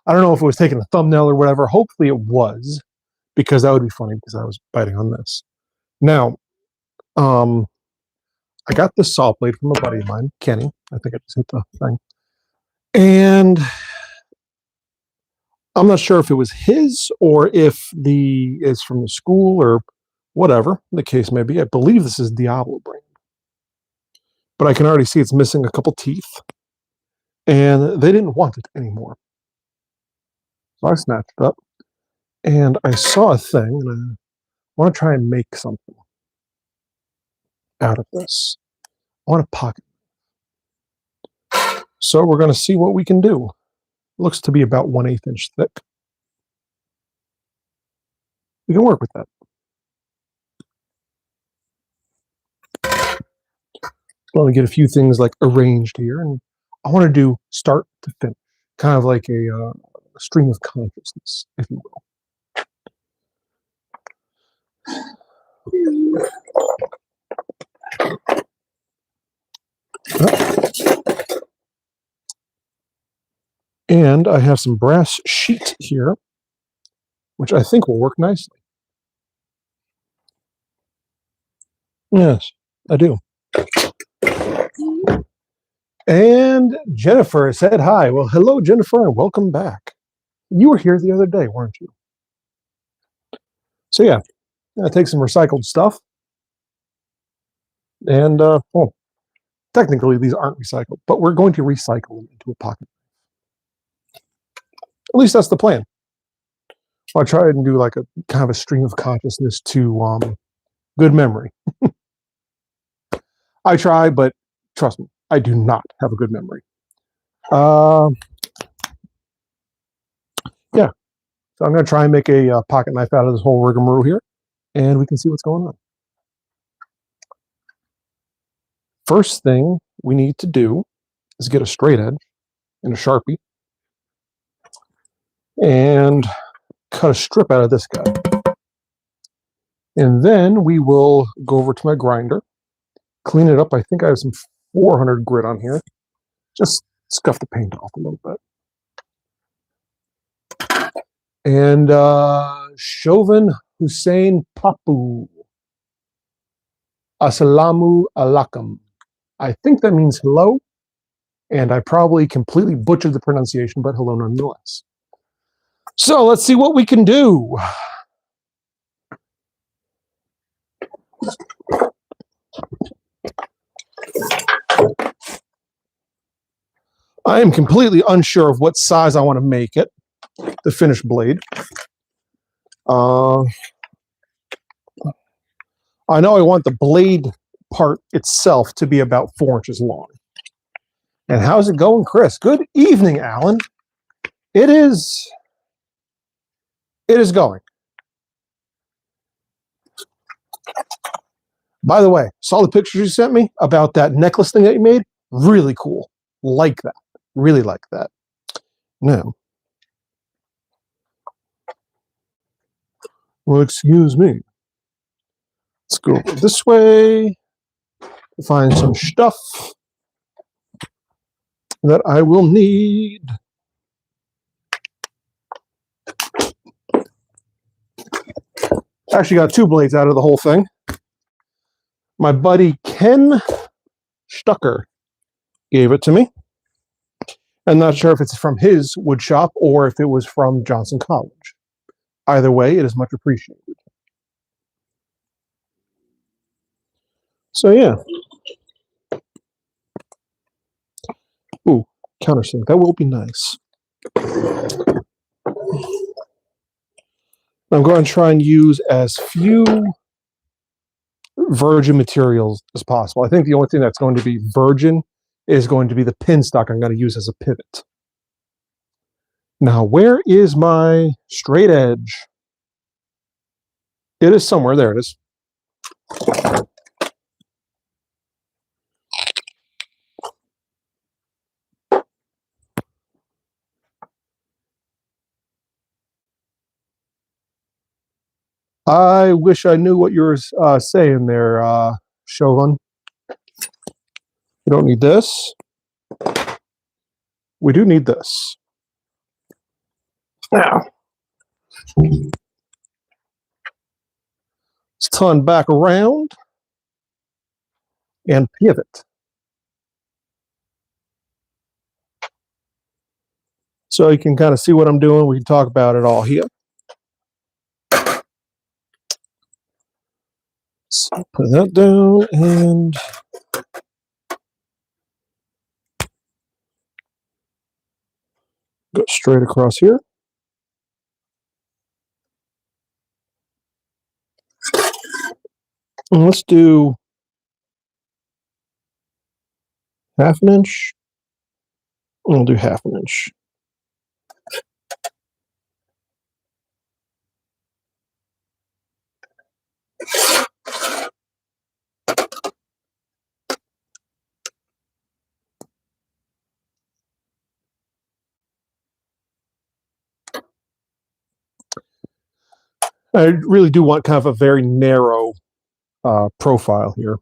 I don't know if it was taking a thumbnail or whatever. Hopefully it was, because that would be funny because I was biting on this. Now, I got this saw blade from a buddy of mine, Kenny. I think I just hit the thing. And I'm not sure if it was his or if it's from the school or whatever the case may be. I believe this is Diablo brand. But I can already see it's missing a couple teeth. And they didn't want it anymore. So I snatched it up. And I saw a thing, and I want to try and make something out of this. I want a pocket. So we're going to see what we can do. It looks to be about 1/8 inch thick. We can work with that. Let me get a few things like arranged here, and I want to do start to finish, kind of like a stream of consciousness, if you will. And I have some brass sheet here, which I think will work nicely. Yes, I do. And Jennifer said hi. Well, hello, Jennifer, and welcome back. You were here the other day, weren't you? So yeah, I take some recycled stuff. And, well, technically these aren't recycled, but we're going to recycle them into a pocket. At least that's the plan. I'll try and do like a kind of a stream of consciousness to good memory. I try, but trust me, I do not have a good memory. Yeah, so I'm going to try and make a pocket knife out of this whole rigmarole here, and we can see what's going on. First thing we need to do is get a straight edge and a Sharpie and cut a strip out of this guy. And then we will go over to my grinder, clean it up. I think I have some 400 grit on here. Just scuff the paint off a little bit. And Chauvin Hussein Papu. Assalamu alaikum. I think that means hello, and I probably completely butchered the pronunciation, but hello nonetheless. So let's see what we can do. I am completely unsure of what size I want to make it, the finished blade. I know I want the blade part itself to be about 4 inches long. And how's it going, Chris? Good evening, Alan. It is going. By the way, saw the pictures you sent me about that necklace thing that you made? Really cool. Like that. Really like that. Now, well, excuse me. Let's go over this way to find some stuff that I will need. Actually got 2 blades out of the whole thing. My buddy Ken Stucker gave it to me. I'm not sure if it's from his wood shop or if it was from Johnson College. Either way, it is much appreciated. So yeah. Ooh, countersink. That will be nice. I'm going to try and use as few virgin materials as possible. I think the only thing that's going to be virgin is going to be the pin stock I'm going to use as a pivot. Now, where is my straight edge? It is somewhere. There it is. I wish I knew what you were saying there, Chauvin. We don't need this. We do need this. Now, let's turn back around and pivot. So you can kind of see what I'm doing. We can talk about it all here. So put that down and go straight across here. And let's do 1/2 inch. We'll do 1/2 inch. I really do want kind of a very narrow profile here.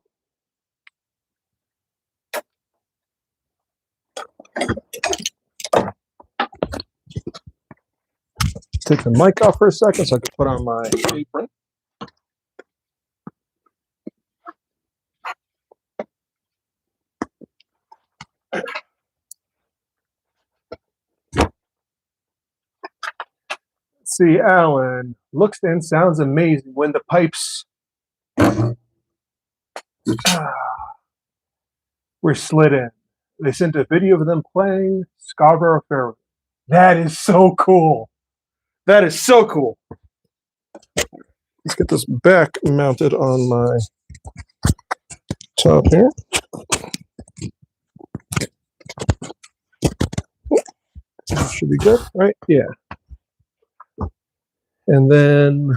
Take the mic off for a second so I can put on my apron. See, Alan, looks and sounds amazing when the pipes were slid in. They sent a video of them playing Scarborough Fairway. That is so cool. That is so cool. Let's get this back mounted on my top here. Should be good, right? Yeah. And then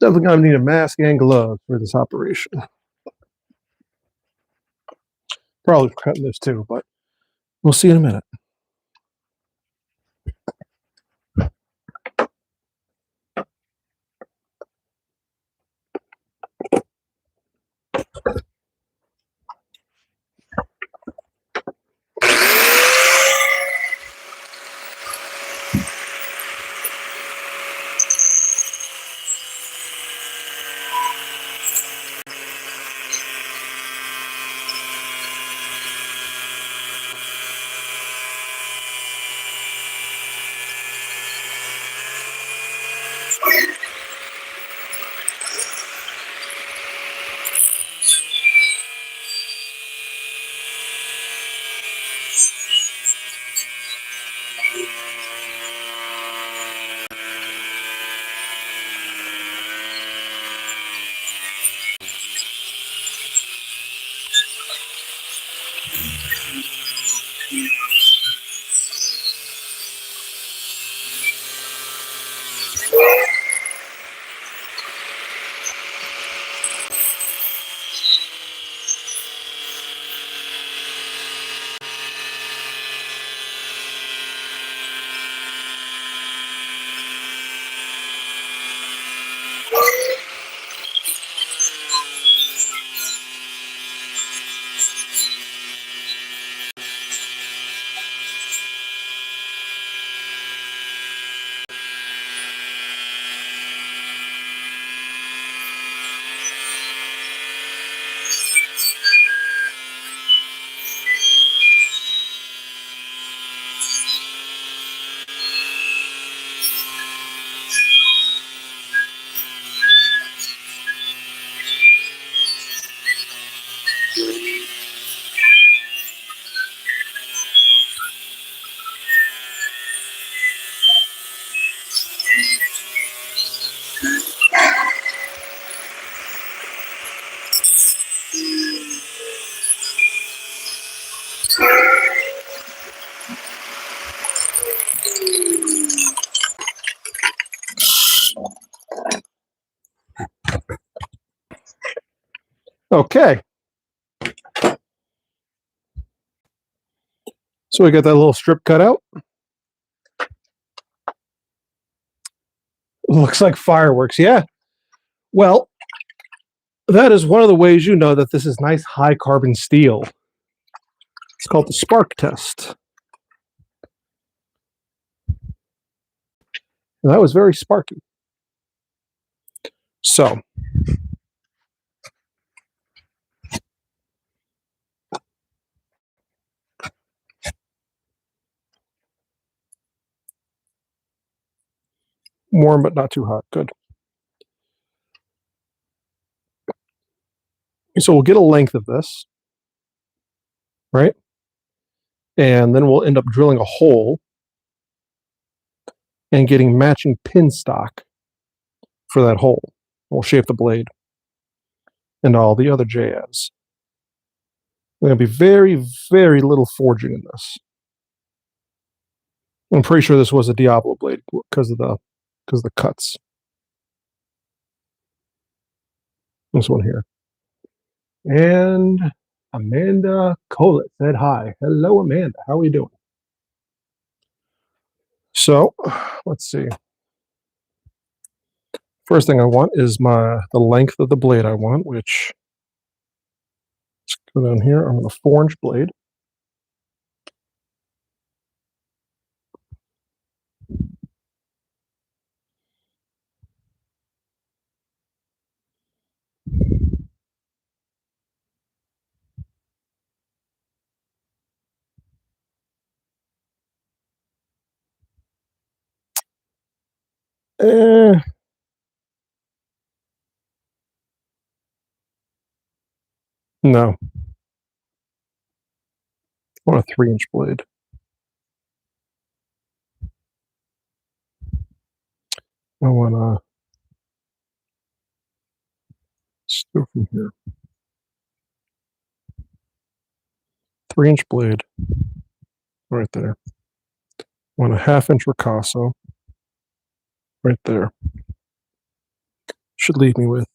definitely gonna need a mask and gloves for this operation. Probably cutting this too, but we'll see in a minute. Okay. So we got that little strip cut out. Looks like fireworks, yeah. Well, that is one of the ways you know that this is nice high carbon steel. It's called the spark test. And that was very sparky. So, warm but not too hot. Good. So we'll get a length of this, right? And then we'll end up drilling a hole and getting matching pin stock for that hole. We'll shape the blade and all the other jazz. There's going to be very, very little forging in this. I'm pretty sure this was a Diablo blade because of the cuts. This one here. And Amanda Colett said hi. Hello, Amanda. How are you doing? So, let's see. First thing I want is the length of the blade I want, which, let's go down here. I'm going to 4-inch blade. No. I want a 3-inch blade. I want to go from here. 3-inch blade. Right there. I want a 1/2-inch ricasso. Right there. Should leave me with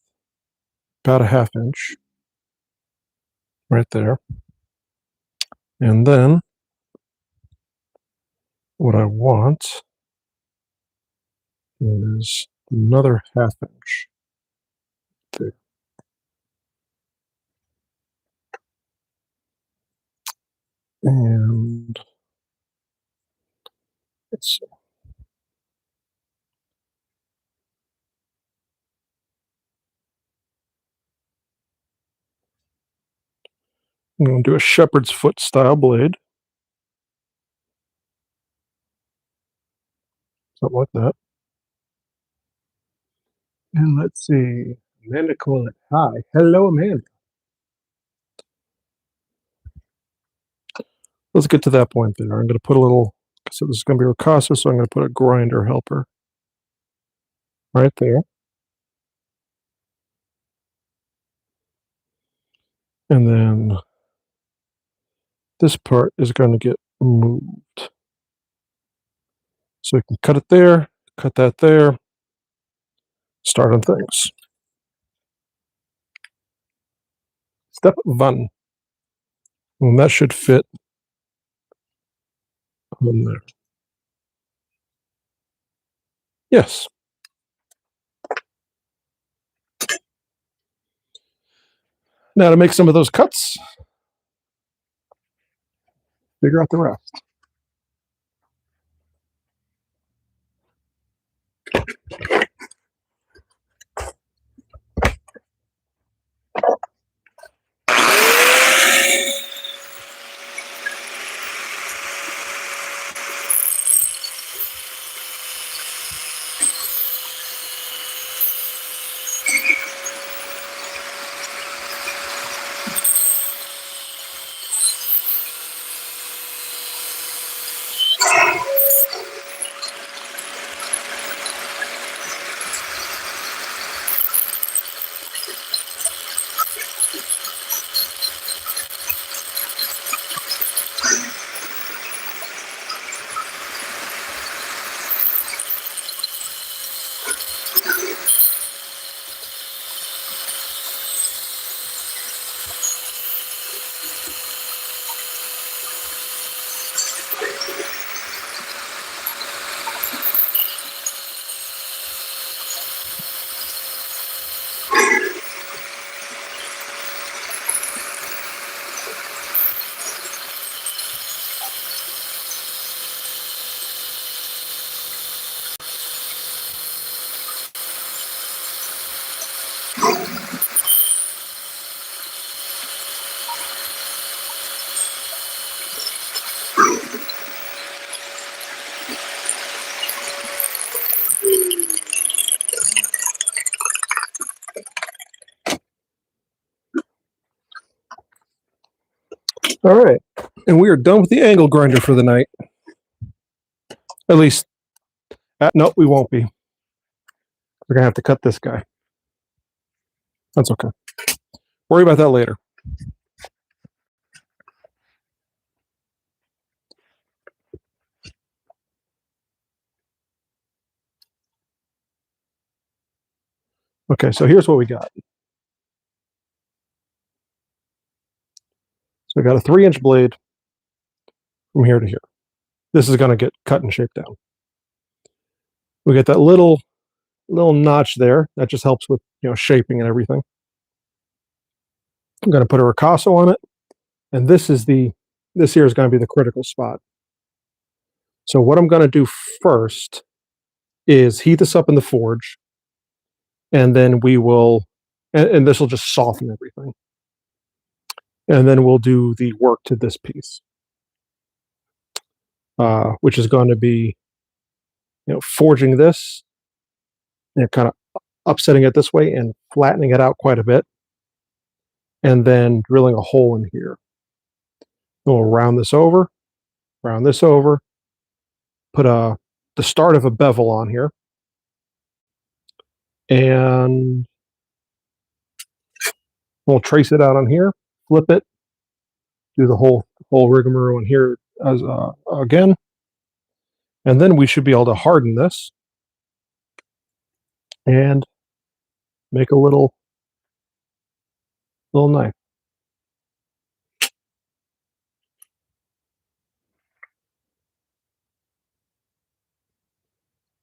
about a 1/2 inch. Right there. And then what I want is another 1/2 inch. There. And let's see. I'm going to do a shepherd's foot style blade. Something like that. And let's see. Amanda Colett. Hi. Hello, Amanda. Let's get to that point there. I'm going to put a little, so this is going to be ricasso, so I'm going to put a grinder helper right there. And then this part is going to get moved. So you can cut it there, cut that there, start on things. Step 1. And that should fit on there. Yes. Now to make some of those cuts, figure out the rest. All right. And we are done with the angle grinder for the night. At least, no, we won't be. We're going to have to cut this guy. That's okay. Worry about that later. Okay, so here's what we got. So we got a 3-inch blade from here to here. This is going to get cut and shaped down. We get that little notch there. That just helps with, shaping and everything. I'm going to put a ricasso on it, and this here is going to be the critical spot. So what I'm going to do first is heat this up in the forge, and then we will, and this will just soften everything. And then we'll do the work to this piece, which is going to be, forging this, kind of upsetting it this way and flattening it out quite a bit, and then drilling a hole in here. And we'll round this over, put the start of a bevel on here, and we'll trace it out on here, flip it, do the whole rigmarole in here as again, and then we should be able to harden this and make a little knife.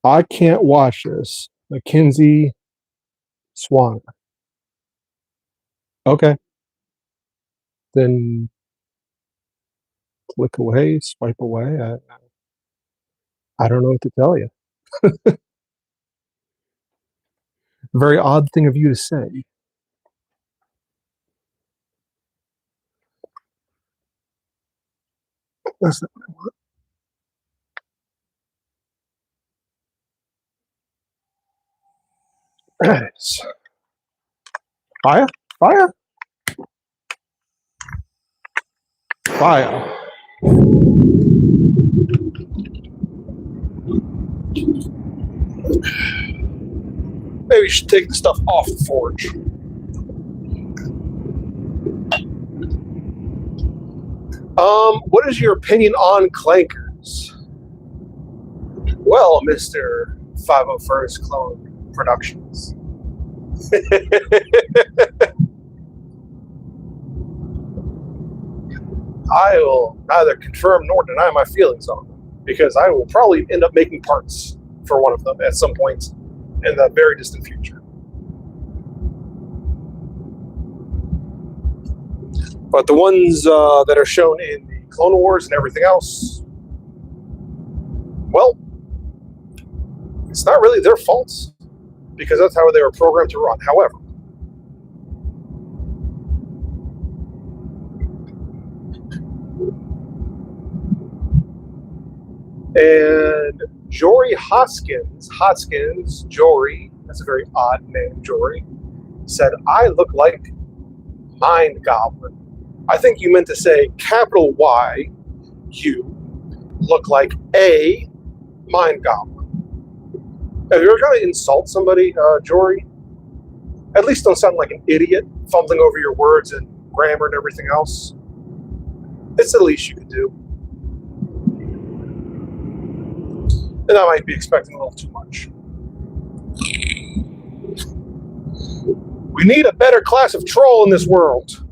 I can't watch this. Mackenzie Swan. Okay. Then click away, swipe away. I don't know what to tell you. Very odd thing of you to say. That's not what I want. Nice. Fire. Maybe you should take the stuff off the forge. What is your opinion on clankers? Well, Mr. 501st Clone Productions. I will neither confirm nor deny my feelings on them, because I will probably end up making parts for one of them at some point in the very distant future. But the ones that are shown in the Clone Wars and everything else, well, it's not really their fault, because that's how they were programmed to run. However, and Jory Hoskins, Jory, that's a very odd name, Jory, said, I look like Mind Goblin. I think you meant to say capital Y, you look like a Mind Goblin. If you're trying to insult somebody, Jory, at least don't sound like an idiot, fumbling over your words and grammar and everything else. It's the least you can do. And I might be expecting a little too much. We need a better class of troll in this world.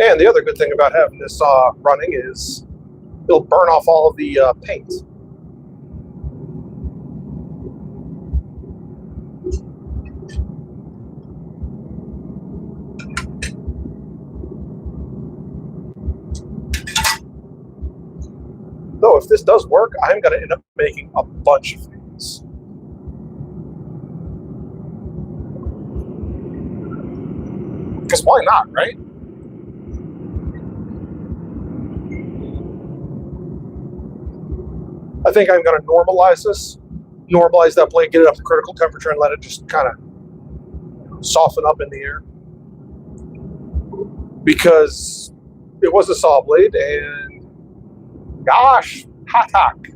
And the other good thing about having this saw running is it'll burn off all of the paint. Though if this does work, I'm going to end up making a bunch of things. Because why not, right? I think I'm going to normalize this. Normalize that blade, get it up to critical temperature, and let it just kind of soften up in the air. Because it was a saw blade, and gosh, hatak.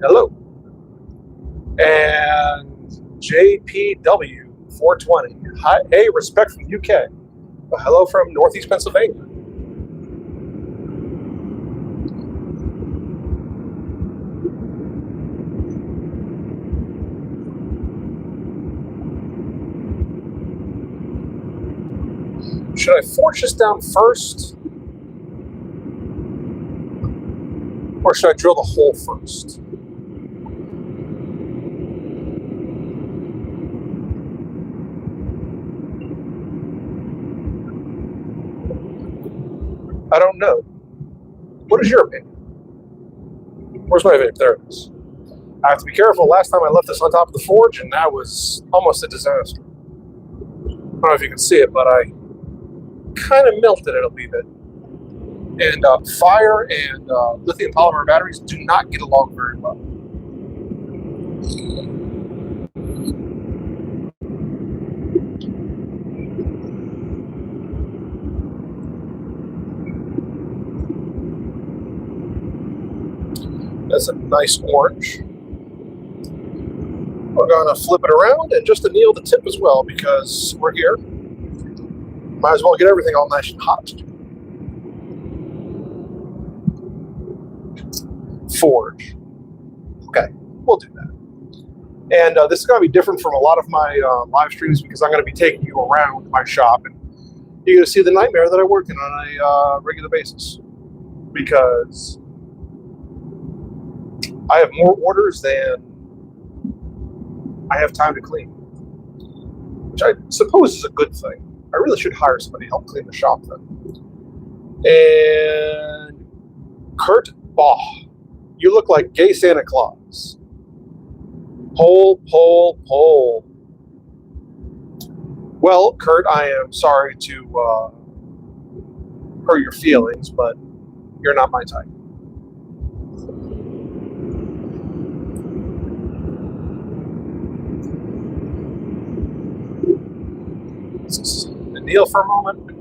Hello. And JPW 420. Hi, hey, respect from UK. Well, hello from Northeast Pennsylvania. Should I forge this down first? Or should I drill the hole first? I don't know. What is your opinion? Where's my vape? There it is. I have to be careful. Last time I left this on top of the forge, and that was almost a disaster. I don't know if you can see it, but I kind of melted it a wee bit. And fire and lithium polymer batteries do not get along very well. That's a nice orange. We're going to flip it around and just anneal the tip as well because we're here. Might as well get everything all nice and hot. Forge. Okay, we'll do that. And this is going to be different from a lot of my live streams because I'm going to be taking you around my shop and you're going to see the nightmare that I work in on a regular basis because I have more orders than I have time to clean, which I suppose is a good thing. I really should hire somebody to help clean the shop then. And Kurt Baugh, you look like gay Santa Claus. Poll. Well, Kurt, I am sorry to hurt your feelings, but you're not my type. Just kneel for a moment.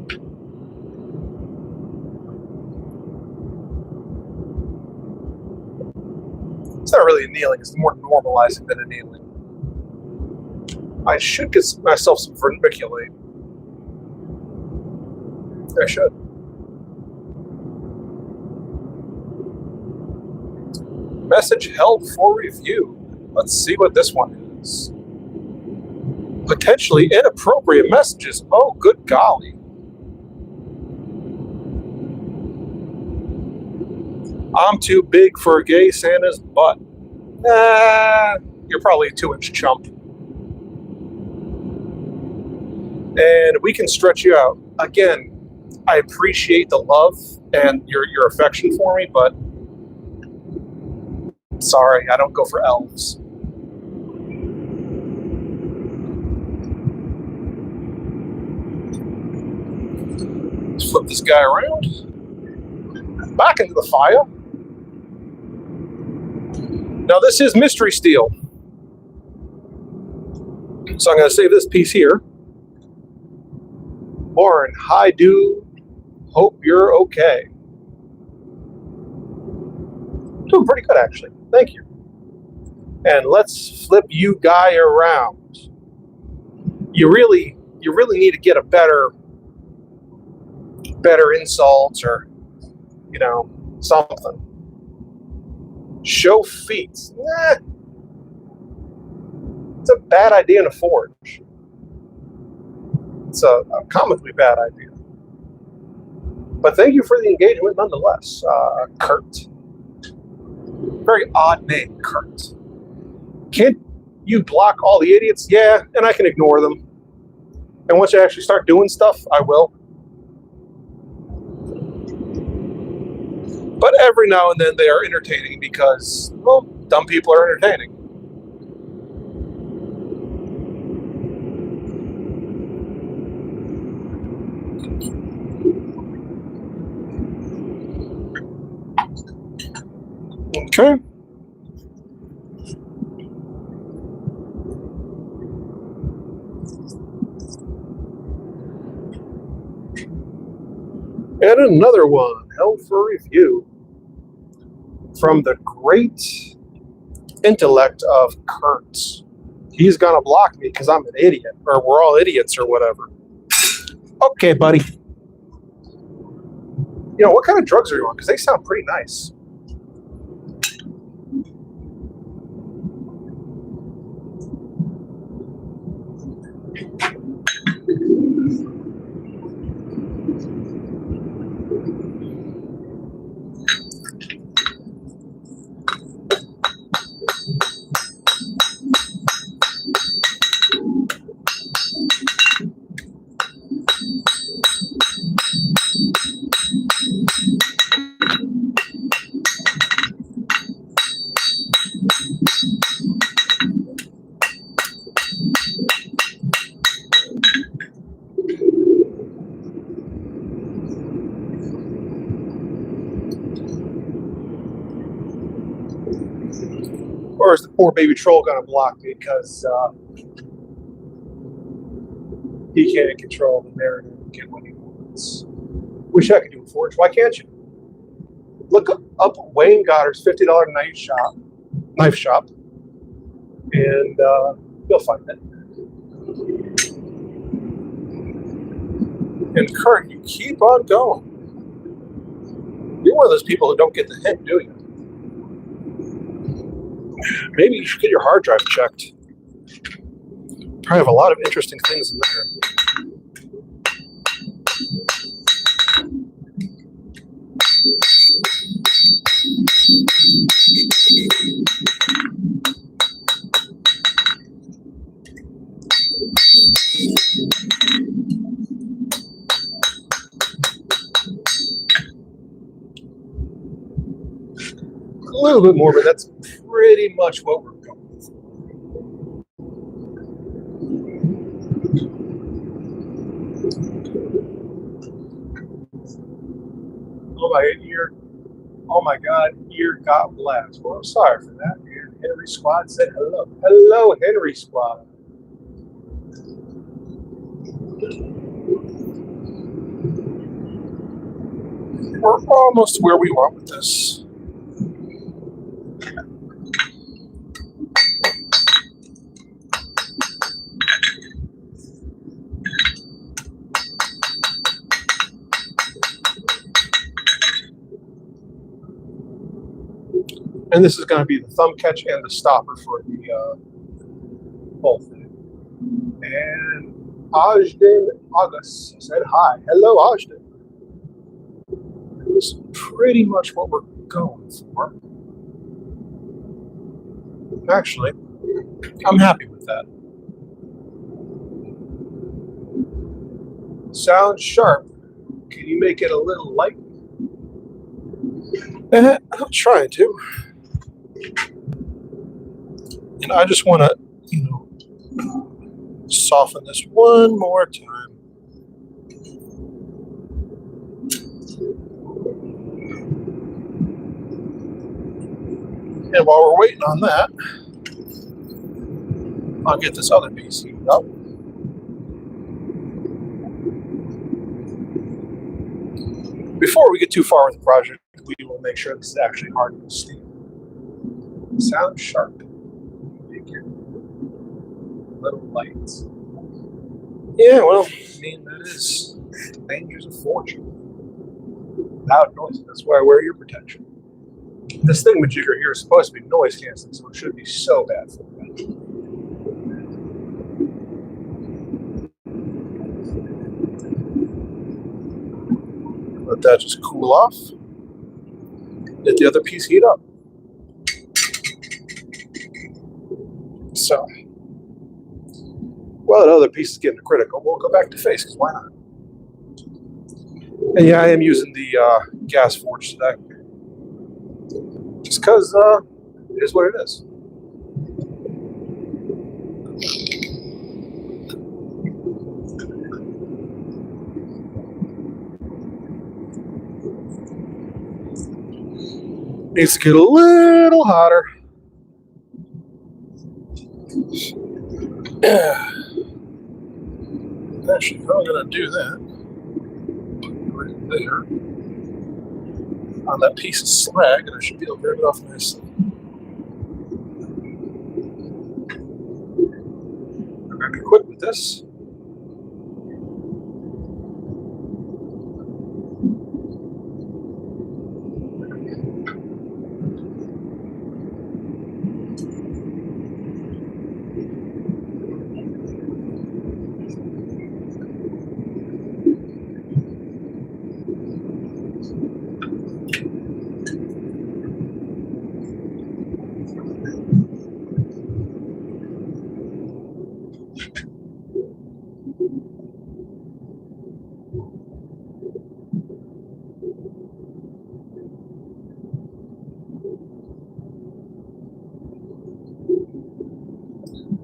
It's not really a kneeling, it's more normalizing than a kneeling. I should get myself some vermiculite. I should. Message held for review. Let's see what this one is. Potentially inappropriate messages. Oh, good golly. I'm too big for gay Santa's butt. You're probably a 2-inch chump. And we can stretch you out. Again, I appreciate the love and your affection for me, but sorry, I don't go for elves. Let's flip this guy around. Back into the fire. Now this is mystery steel. So I'm going to save this piece here. Lauren, hi dude. Hope you're okay. Doing pretty good actually. Thank you. And let's flip you guy around. You really need to get a better insults or something. Show feet. It's a bad idea in a forge. It's a comically bad idea. But thank you for the engagement nonetheless, Kurt. Very odd name, Kurt. Can't you block all the idiots? Yeah, and I can ignore them. And once I actually start doing stuff, I will. But every now and then they are entertaining because, well, dumb people are entertaining. Okay. And another one held for review from the great intellect of Kurtz. He's gonna block me because I'm an idiot, or we're all idiots, or whatever. Okay, buddy. What kind of drugs are you on? Because they sound pretty nice. Or is the poor baby troll going to block me because he can't control the narrative and get what he wants? Wish I could do it for you. Why can't you? Look up Wayne Goddard's $50 knife shop, and you'll find it. And Kurt, you keep on going. You're one of those people who don't get the hint, do you? Maybe you should get your hard drive checked. Probably have a lot of interesting things in there. A little bit more, but that's pretty much what we're going for. Oh my God, ear got blast. Well, I'm sorry for that. Henry Squad said hello. Hello, Henry Squad. We're almost where we want with this. And this is going to be the thumb catch and the stopper for the whole thing. And Ajden August said hi. Hello, Ajden. This is pretty much what we're going for. Actually, I'm happy with that. Sounds sharp. Can you make it a little light? I'm trying to. And I just want to, soften this one more time. And while we're waiting on that, I'll get this other piece heated up. Before we get too far with the project, we will make sure this is actually hard to steam. Sounds sharp. Make it a little light. Yeah, well, that is the dangers of fortune. Loud noise. That's why I wear ear protection. This thingamajigger here is supposed to be noise canceling, so it should be so bad for you. Let that just cool off. Let the other piece heat up. So, while that other piece is getting critical, we'll go back to face, because why not? And yeah, I am using the gas forge today. Just because it is what it is. Needs to get a little hotter. Actually, how am I going to do that? there on that piece of slag, and I should be able to grab it off nicely. I'm going to be quick with this.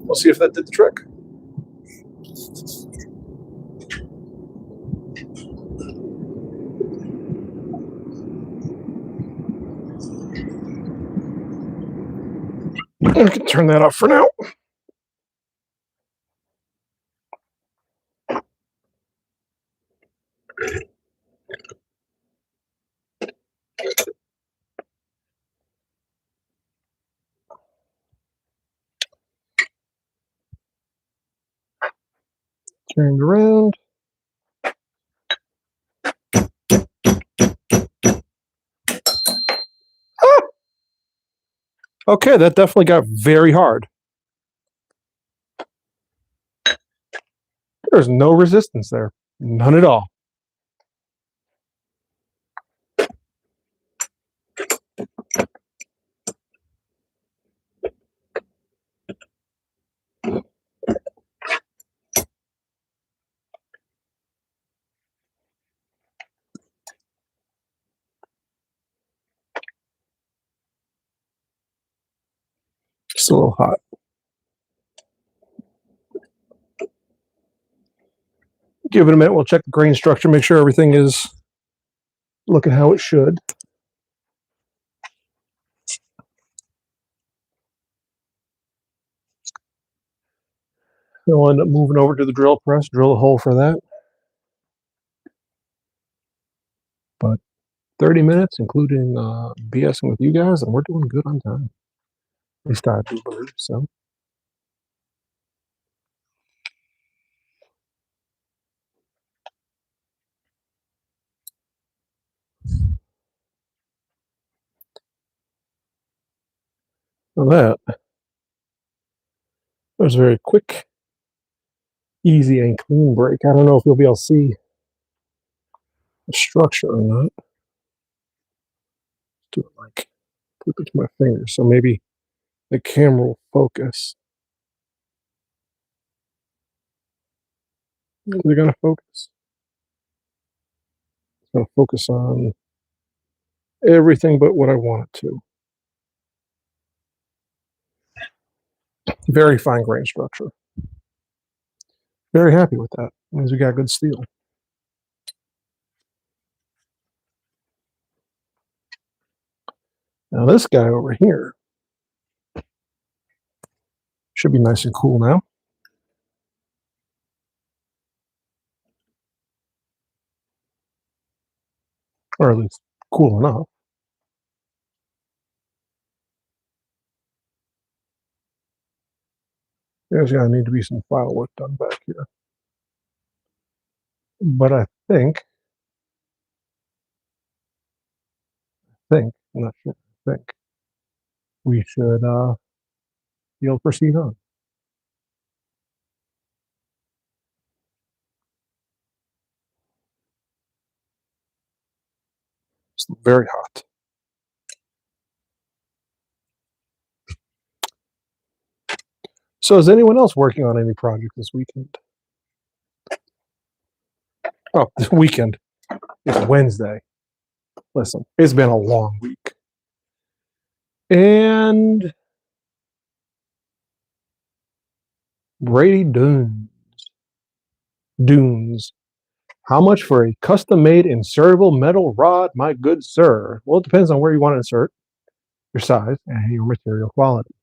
We'll see if that did the trick. I can turn that off for now. Turned around. Ah! Okay, that definitely got very hard. There's no resistance there. None at all. Just a little hot. Give it a minute. We'll check the grain structure, make sure everything is looking how it should. We'll end up moving over to the drill press, drill a hole for that. But 30 minutes, including BSing with you guys, and we're doing good on time. At least I do believe so. So that was a very quick, easy, and clean break. I don't know if you'll be able to see the structure or not. Do it like flip it to my fingers, so maybe the camera will focus. Is it going to focus? It's going to focus on everything but what I want it to. Very fine grain structure. Very happy with that. Means we got good steel. Now this guy over here should be nice and cool now. Or at least cool enough. There's going to need to be some file work done back here. But I think, I'm not sure, I think we should be able to proceed on. It's very hot. So is anyone else working on any project this weekend? Oh, this weekend. It's Wednesday. Listen, it's been a long week. And Brady Dunes. How much for a custom-made insertable metal rod, my good sir? Well, it depends on where you want to insert, your size, and your material quality.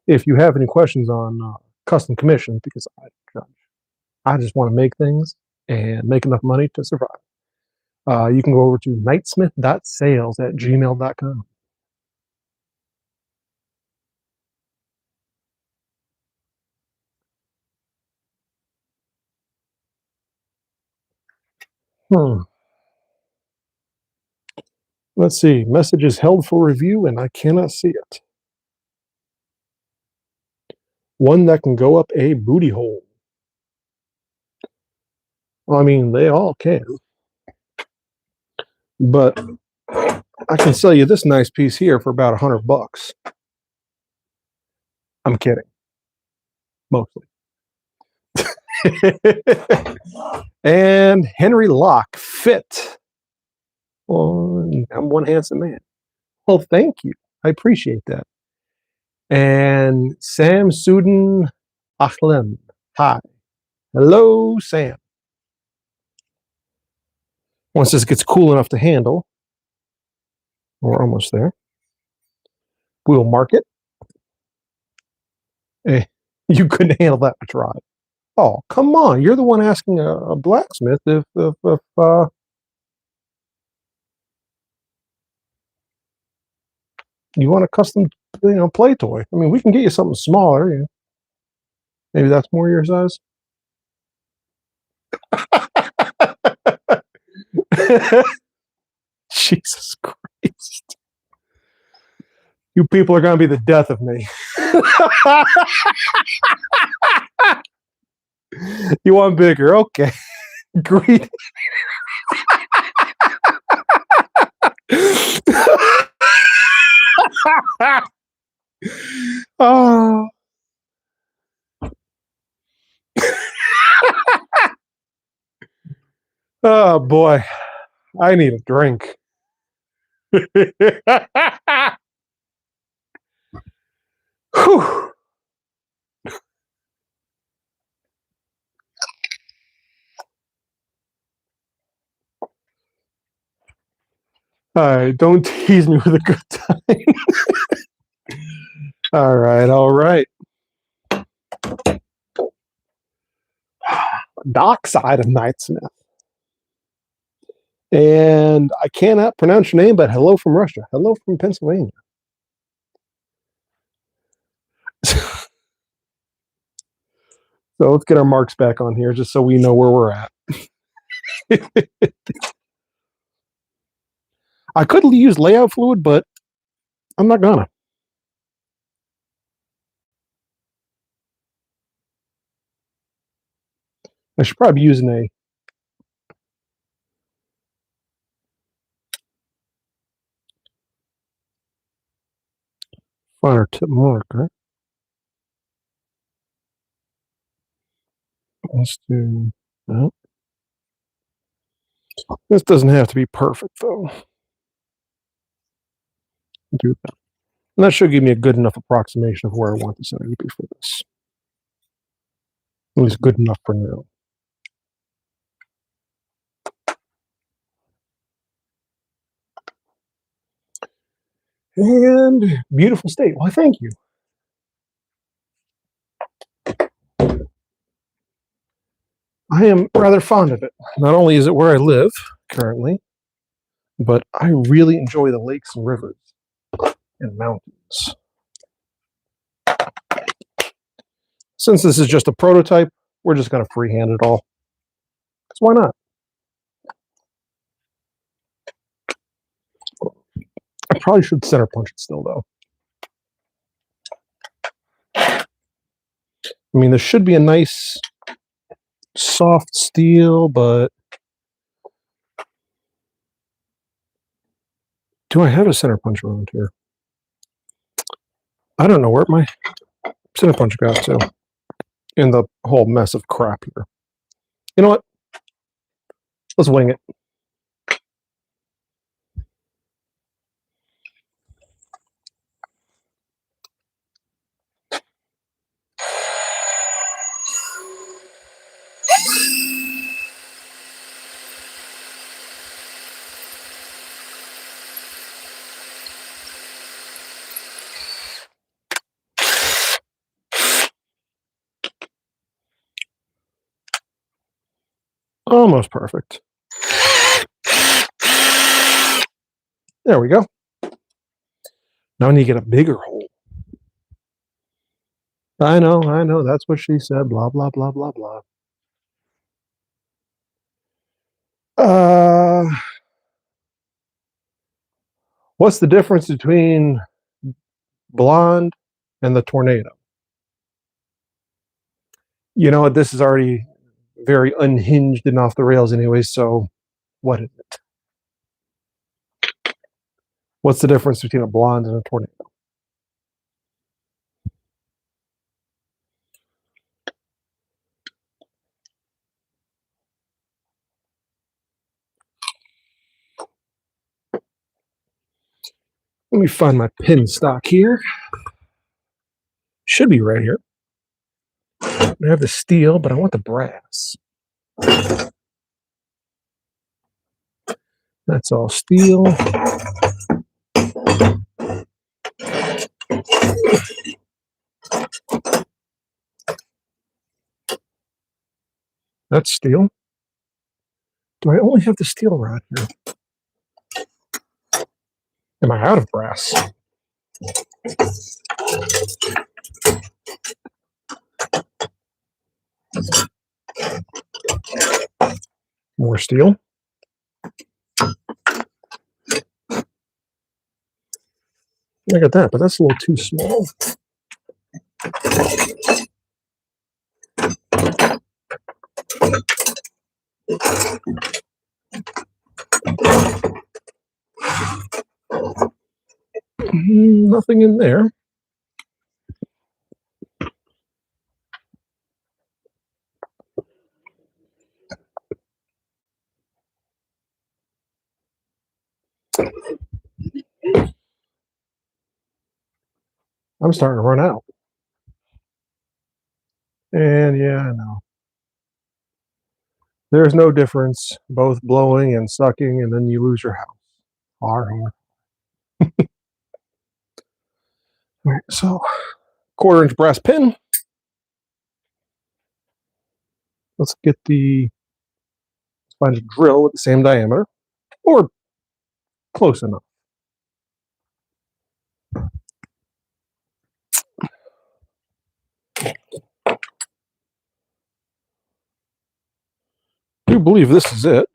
If you have any questions on custom commissions, because I just want to make things and make enough money to survive. You can go over to knightsmith.sales@gmail.com. Let's see. Message is held for review, and I cannot see it. One that can go up a booty hole. Well, I mean, they all can. But I can sell you this nice piece here for about $100. I'm kidding. Mostly. And Henry Locke fit. Well, I'm one handsome man. Well, thank you. I appreciate that. And Sam Sudin Achlem. Hi. Hello, Sam. Once this gets cool enough to handle, we're almost there. We'll mark it. You couldn't handle that much rod. Oh, come on. You're the one asking a blacksmith if you want a custom, play toy. I mean, we can get you something smaller. Maybe that's more your size. Jesus Christ. You people are going to be the death of me. You want bigger? Okay. Greedy. Oh. Oh boy, I need a drink. Whew. All right, don't tease me with a good time. All right. Dockside of Knightsmith. And I cannot pronounce your name, but hello from Russia. Hello from Pennsylvania. So let's get our marks back on here just so we know where we're at. I could use layout fluid, but I'm not gonna. I should probably be using a finer tip marker. Let's do that. This doesn't have to be perfect, though. Do that. And that should give me a good enough approximation of where I want the center to be for this. At least good enough for now. And beautiful state. Well, thank you. I am rather fond of it. Not only is it where I live currently, but I really enjoy the lakes and rivers and mountains. Since this is just a prototype, we're just going to freehand it all. Because why not? I probably should center punch it still, though. I mean, this should be a nice, soft steel, but do I have a center punch around here? I don't know where my center punch got to in the whole mess of crap here. You know what? Let's wing it. Almost perfect. There we go. Now I need to get a bigger hole. I know. That's what she said. Blah, blah, blah, blah, blah. What's the difference between blonde and the tornado? You know what? This is already very unhinged and off the rails anyway, so what is it? What's the difference between a blonde and a tornado? Let me find my pin stock here. Should be right here. I have the steel, but I want the brass. That's all steel. That's steel. Do I only have the steel rod here? Am I out of brass? More steel. Look at that, but that's a little too small. Nothing in there. I'm starting to run out. And yeah, I know. There's no difference, both blowing and sucking, and then you lose your house. Har. All right, so 1/4-inch brass pin. Let's find a drill with the same diameter, or close enough. I do believe this is it.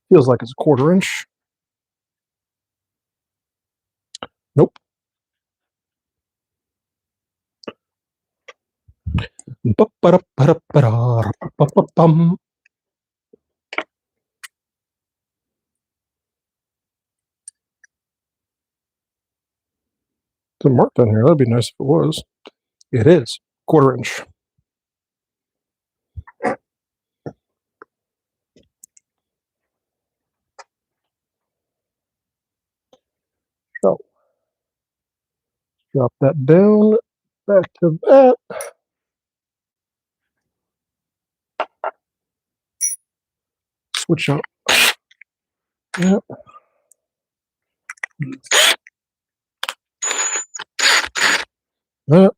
Feels like it's a 1/4-inch. Nope. It's marked on here. That'd be nice if it was. It is 1/4-inch. So drop that down. Back to that. Switch out. Yep. That.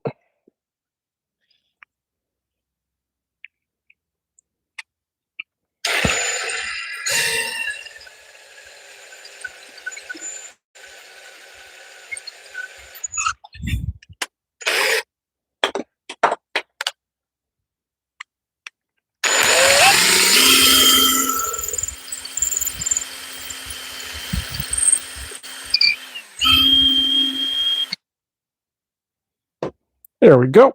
There we go.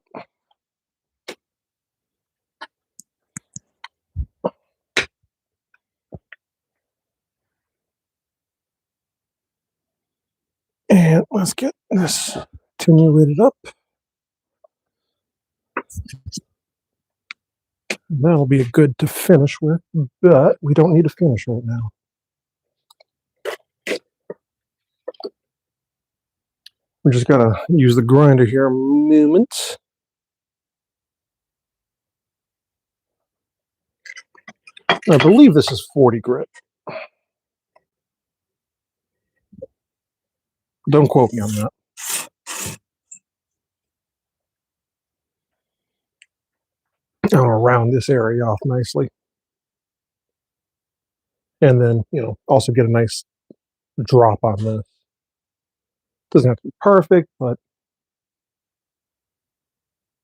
And let's get this attenuated up. That'll be good to finish with, but we don't need to finish right now. We're just gonna use the grinder here a moment. I believe this is 40 grit. Don't quote me on that. I'm gonna round this area off nicely. And then, also get a nice drop on this. Doesn't have to be perfect, but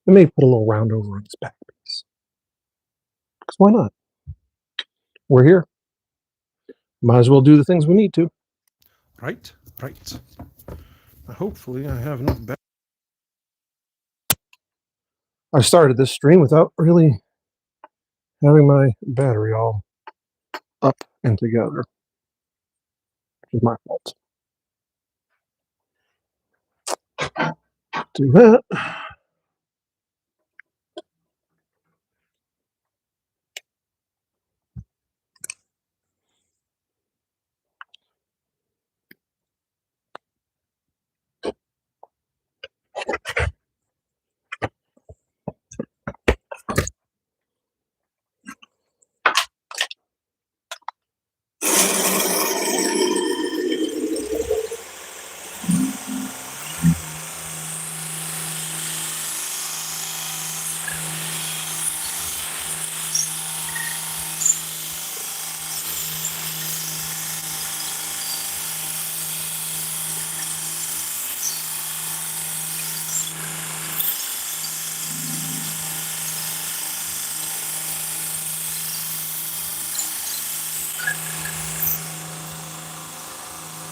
I may put a little round over on this back piece. Because why not? We're here. Might as well do the things we need to. Right. Hopefully I have enough battery. I started this stream without really having my battery all up and together, which is my fault. Do that.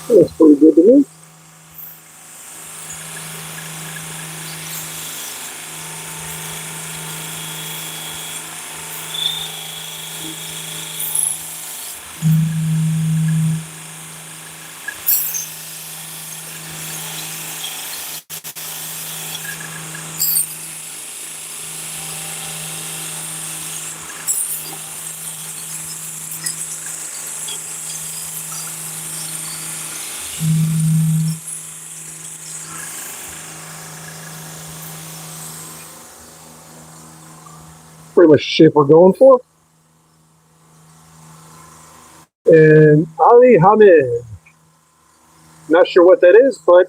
That's pretty good to me. Pretty much the shape we're going for. And Ali Hamid. Not sure what that is, but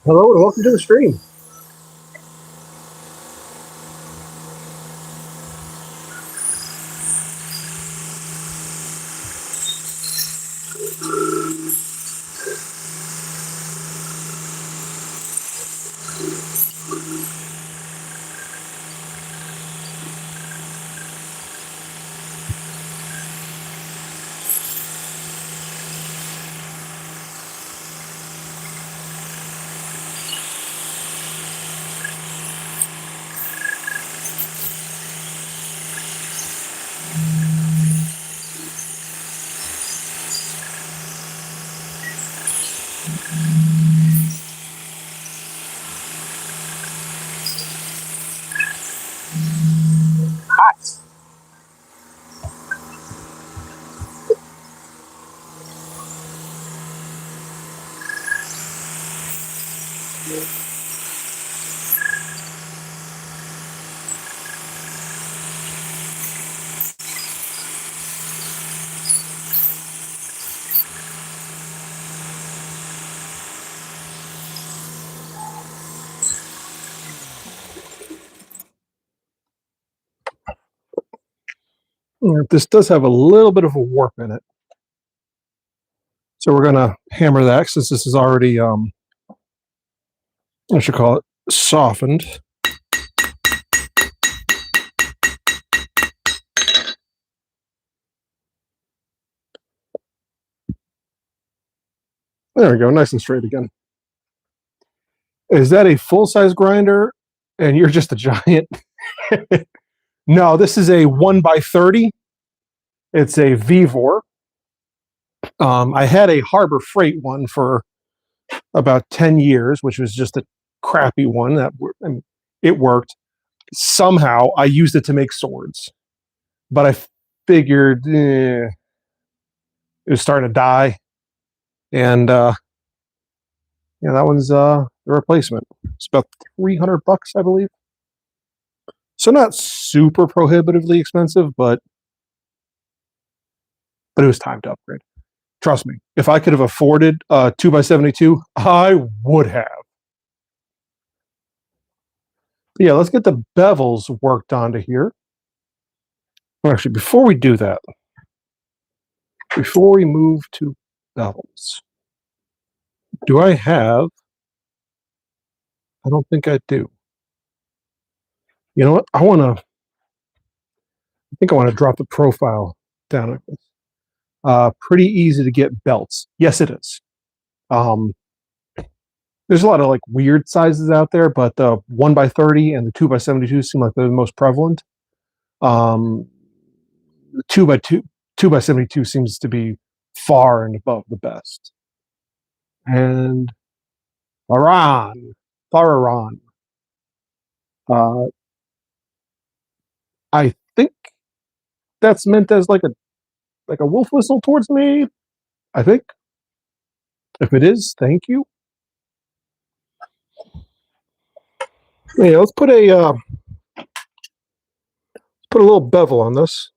hello and welcome to the stream. Hot. This does have a little bit of a warp in it. So we're going to hammer that since this is already, I should call it, softened. There we go, nice and straight again. Is that a full-size grinder and you're just a giant? No, this is a 1x30. It's a Vevor. I had a Harbor Freight one for about 10 years, which was just a crappy one. It worked. Somehow I used it to make swords, but I figured it was starting to die, and that one's the replacement. It's about $300, I believe. So not super prohibitively expensive, but it was time to upgrade. Trust me, if I could have afforded a 2x72, I would have. But yeah, let's get the bevels worked onto here. Actually, before we do that, before we move to bevels, do I have? I don't think I do. You know what? I think I want to drop the profile down like this. Pretty easy to get belts. Yes, it is. There's a lot of like weird sizes out there, but the 1x30 and the 2x72 seem like they're the most prevalent. The 2x72 seems to be far and above the best. And Fararan. I think that's meant as like a wolf whistle towards me. I think. If it is, thank you. Yeah, let's put a little bevel on this.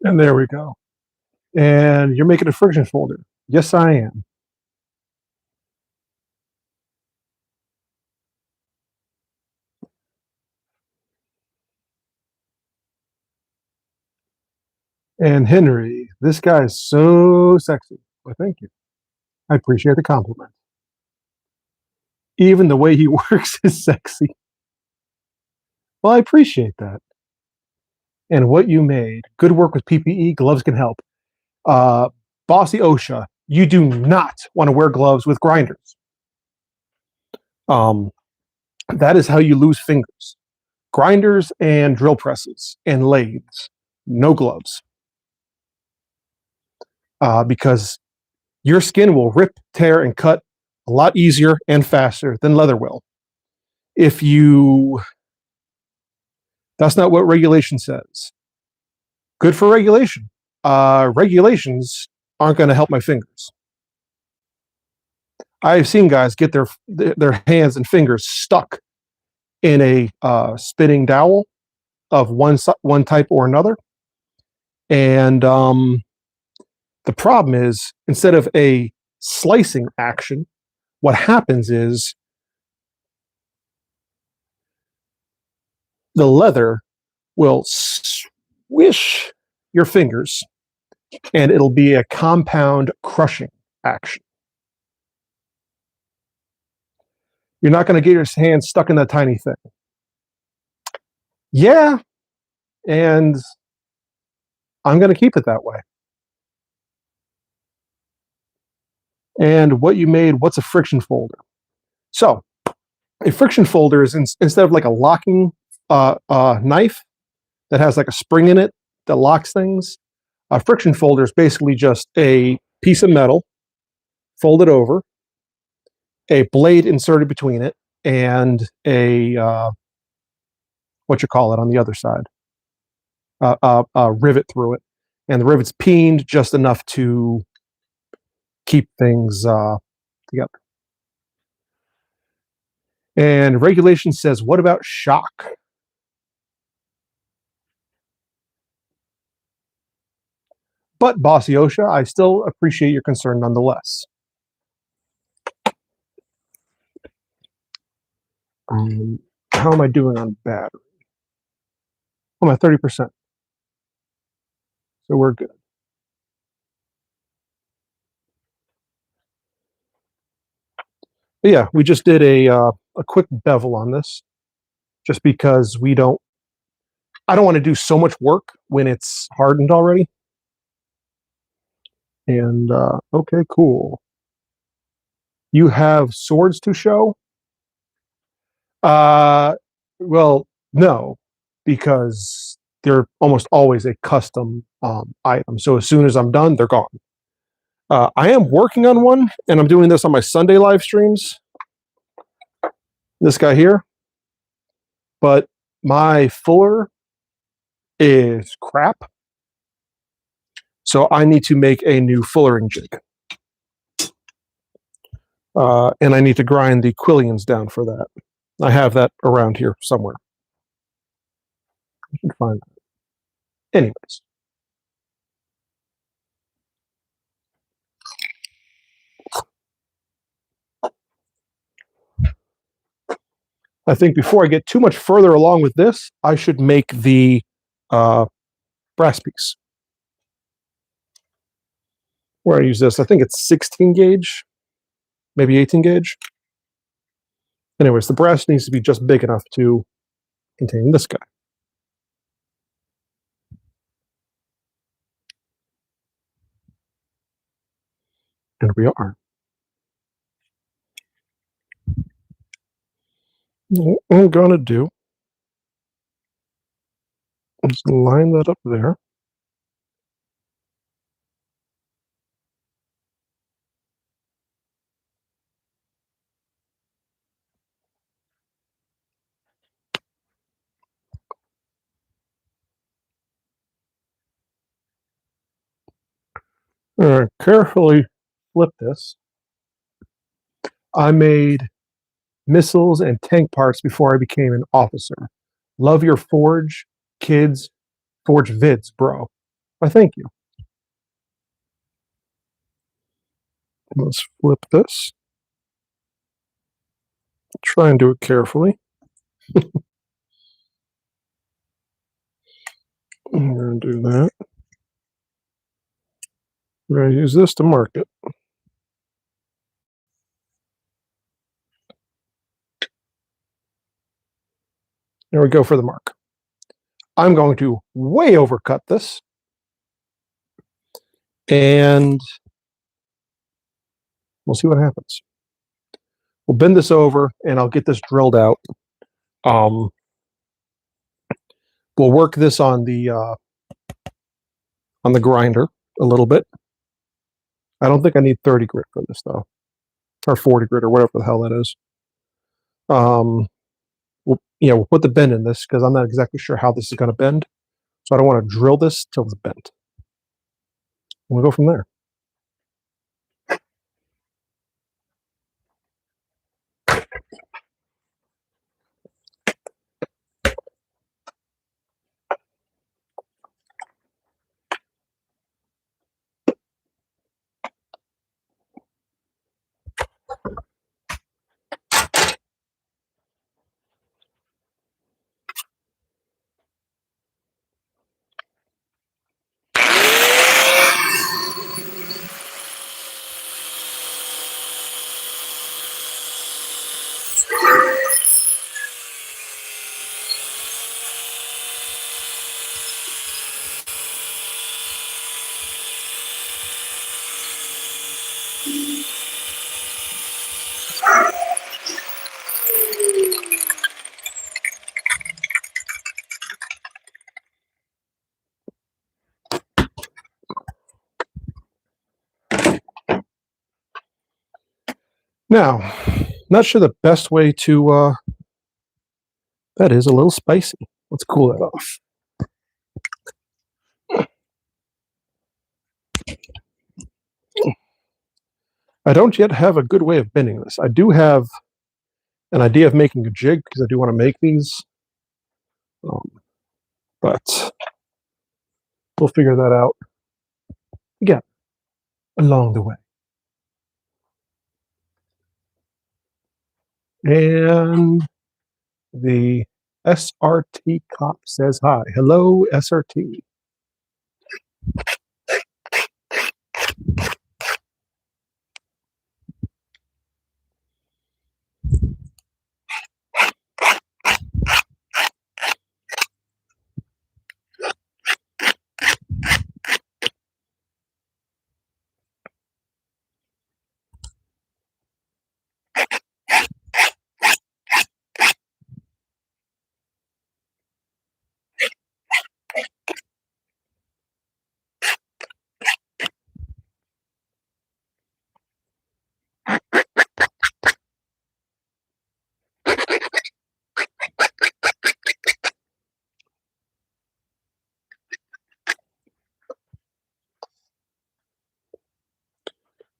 And there we go. And you're making a friction folder. Yes, I am. And Henry, this guy is so sexy. Well, thank you. I appreciate the compliment. Even the way he works is sexy. Well, I appreciate that. And what you made. Good work with PPE. Gloves can help. Bossy OSHA, you do not want to wear gloves with grinders. That is how you lose fingers. Grinders and drill presses and lathes. No gloves. Because your skin will rip, tear, and cut a lot easier and faster than leather will. That's not what regulation says. Good for regulation. Regulations aren't going to help my fingers. I've seen guys get their hands and fingers stuck in a spinning dowel of one type or another. And the problem is, instead of a slicing action, what happens is the leather will swish your fingers, and it'll be a compound crushing action. You're not going to get your hands stuck in that tiny thing. Yeah, and I'm going to keep it that way. And what you made, what's a friction folder? So a friction folder is instead of like a locking knife that has like a spring in it that locks things, a friction folder is basically just a piece of metal folded over, a blade inserted between it, and a what you call it on the other side, a rivet through it, and the rivet's peened just enough to keep things together. And regulation says, what about shock? But, Bossy Osha, I still appreciate your concern nonetheless. How am I doing on battery? I'm at 30%. So we're good. But yeah, we just did a quick bevel on this, just because I don't want to do so much work when it's hardened already. And okay, cool. You have swords to show? Well, no, because they're almost always a custom item. So as soon as I'm done, they're gone. I am working on one, and I'm doing this on my Sunday live streams. This guy here. But my fuller is crap. So I need to make a new fullering jig. And I need to grind the quillions down for that. I have that around here somewhere. I should find that. Anyways. I think before I get too much further along with this, I should make the brass piece. Where I use this, I think it's 16 gauge, maybe 18 gauge. Anyways, the brass needs to be just big enough to contain this guy. And we are. What I'm going to do is line that up there. All right, carefully flip this. I made missiles and tank parts before I became an officer. Love your forge, kids. Forge vids, bro. I thank you. Let's flip this. Try and do it carefully. I'm going to do that. I'm going to use this to mark it. There we go for the mark. I'm going to way overcut this. And we'll see what happens. We'll bend this over, and I'll get this drilled out. We'll work this on the grinder a little bit. I don't think I need 30 grit for this, though. Or 40 grit, or whatever the hell that is. We'll put the bend in this, because I'm not exactly sure how this is going to bend. So I don't want to drill this till it's bent. We'll go from there. Now, not sure the best way to, that is a little spicy. Let's cool that off. I don't yet have a good way of bending this. I do have an idea of making a jig because I do want to make these, but we'll figure that out again along the way. And the SRT cop says hi. Hello, SRT.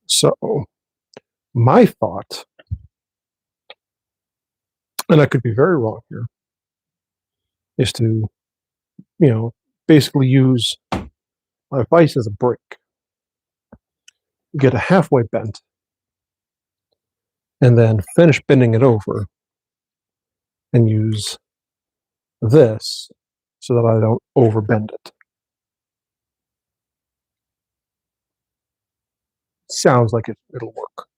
So my thought, and I could be very wrong here, is to, basically use my vise as a brick, get a halfway bent, and then finish bending it over and use this so that I don't overbend it. Sounds like it'll work.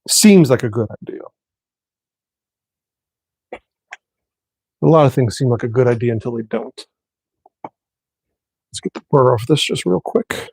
Seems like a good idea. A lot of things seem like a good idea until they don't. Let's get the burr off this just real quick.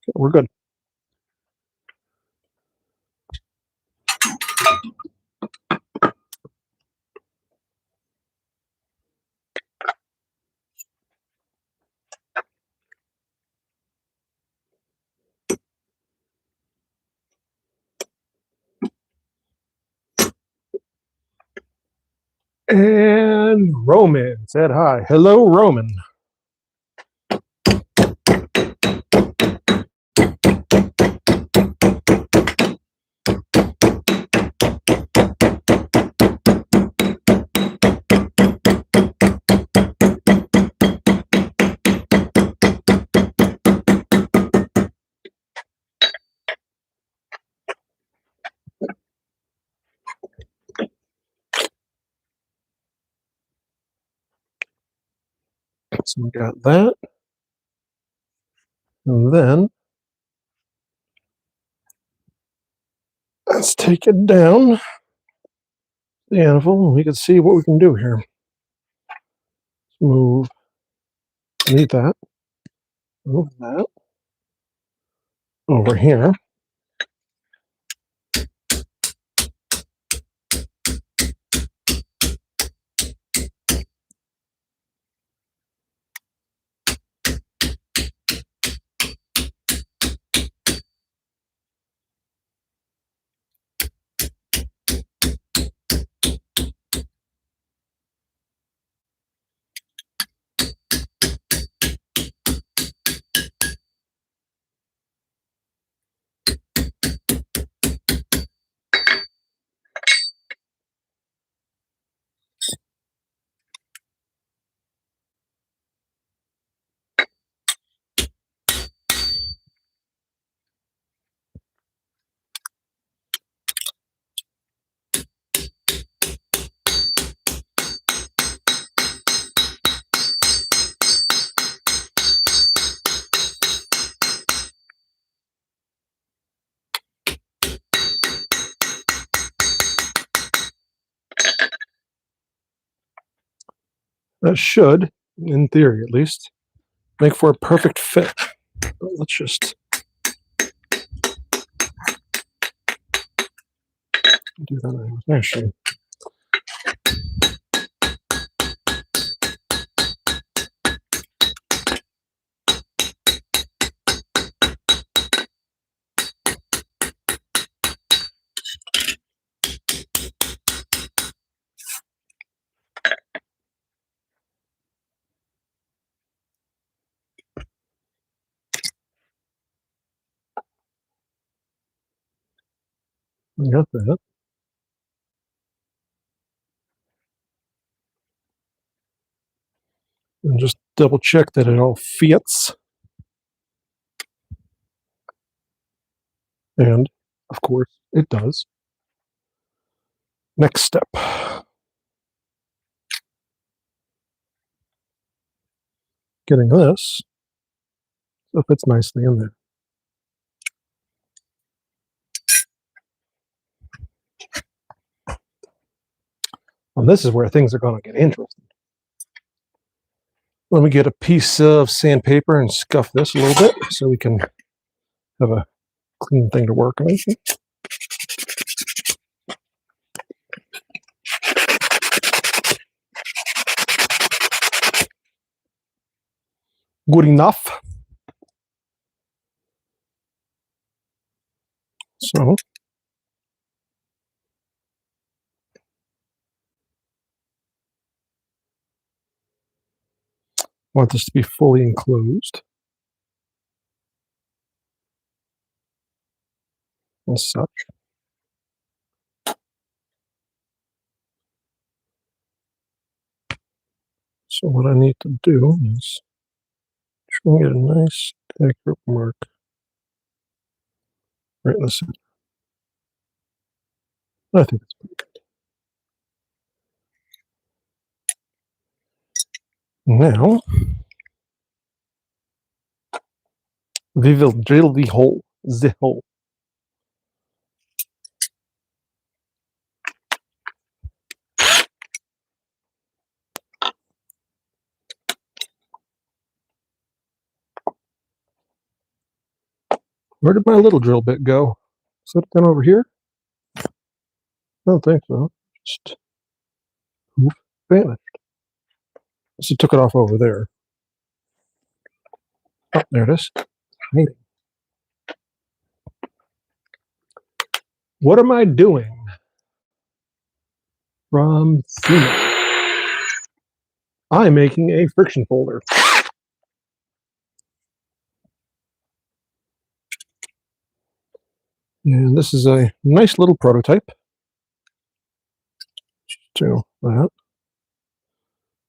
Okay, we're good. And Roman said hi. Hello, Roman. So we got that. And then let's take it down the anvil and we can see what we can do here. Move, need that. Move that over here. That should, in theory at least, make for a perfect fit. But let's just do that. Actually, I got that. And just double check that it all fits. And of course, it does. Next step. Getting this so it fits nicely in there. And this is where things are going to get interesting. Let me get a piece of sandpaper and scuff this a little bit so we can have a clean thing to work on. Good enough. So I want this to be fully enclosed. As such. So what I need to do is try and get a nice accurate mark right in the center. I think it's pretty good. Now, we will drill the hole. The hole. Where did my little drill bit go? Is it down over here? I don't think so. Just poof, vanished. So took it off over there. Oh, there it is. Hiding. What am I doing? From cement. I'm making a friction folder. And this is a nice little prototype. To that.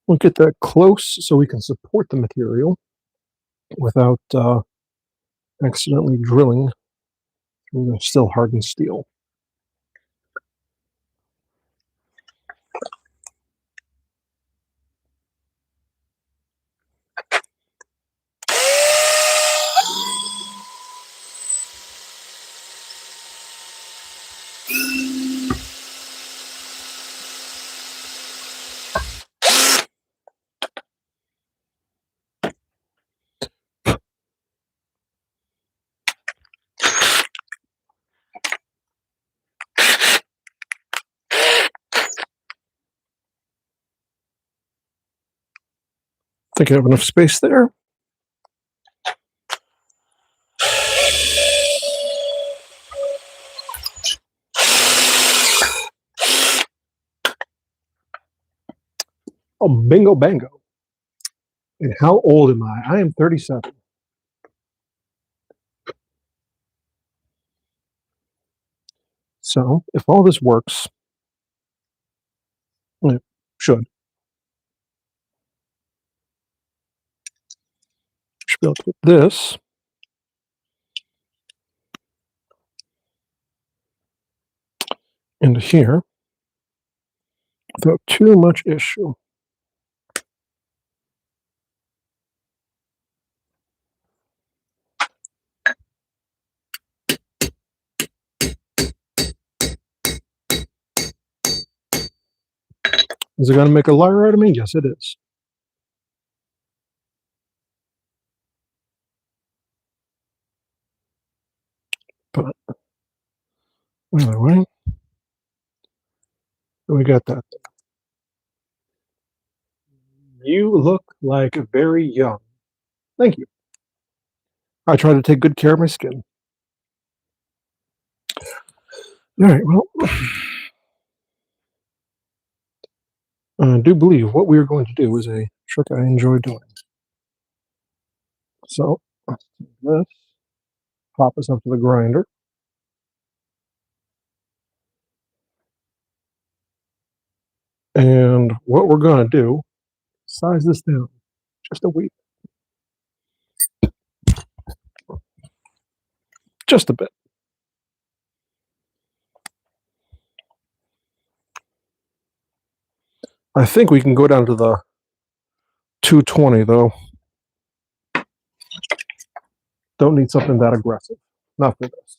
We'll get that close so we can support the material without accidentally drilling through the still hardened steel. I think I have enough space there. Oh, bingo bango. And how old am I? I am 37. So if all this works, it should be able to put this into here without too much issue. Is it going to make a liar out of me? Yes, it is. Anyway, we got that. You look like very young. Thank you. I try to take good care of my skin. All right, well, I do believe what we are going to do is a trick I enjoy doing. So let's take this, pop this up to the grinder. And what we're going to do, size this down just a wee, just a bit. I think we can go down to the 220 though. Don't need something that aggressive. Not for this.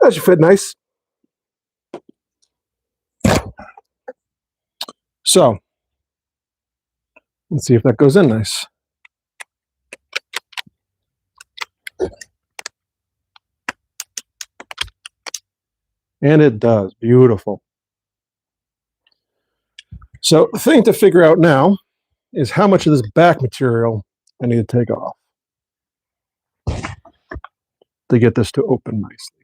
That should fit nice. So let's see if that goes in nice. And it does. Beautiful. So the thing to figure out now is how much of this back material I need to take off to get this to open nicely.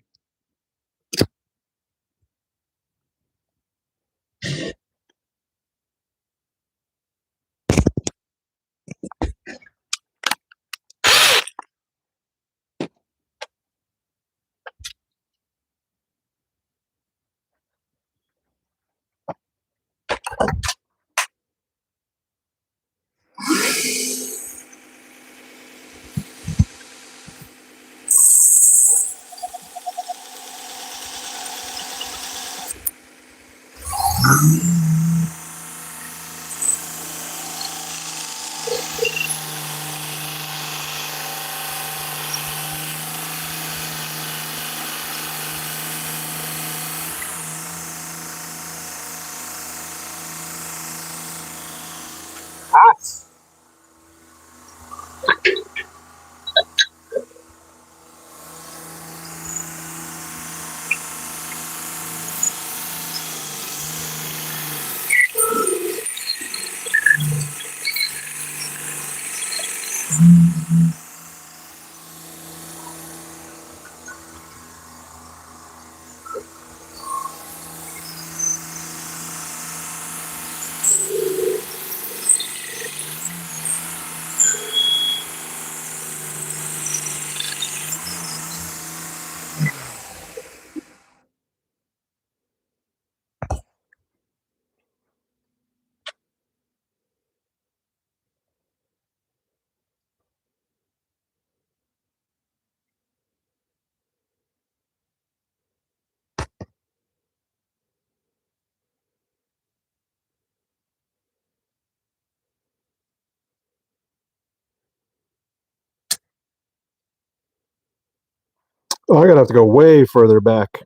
Oh, I'm gonna have to go way further back.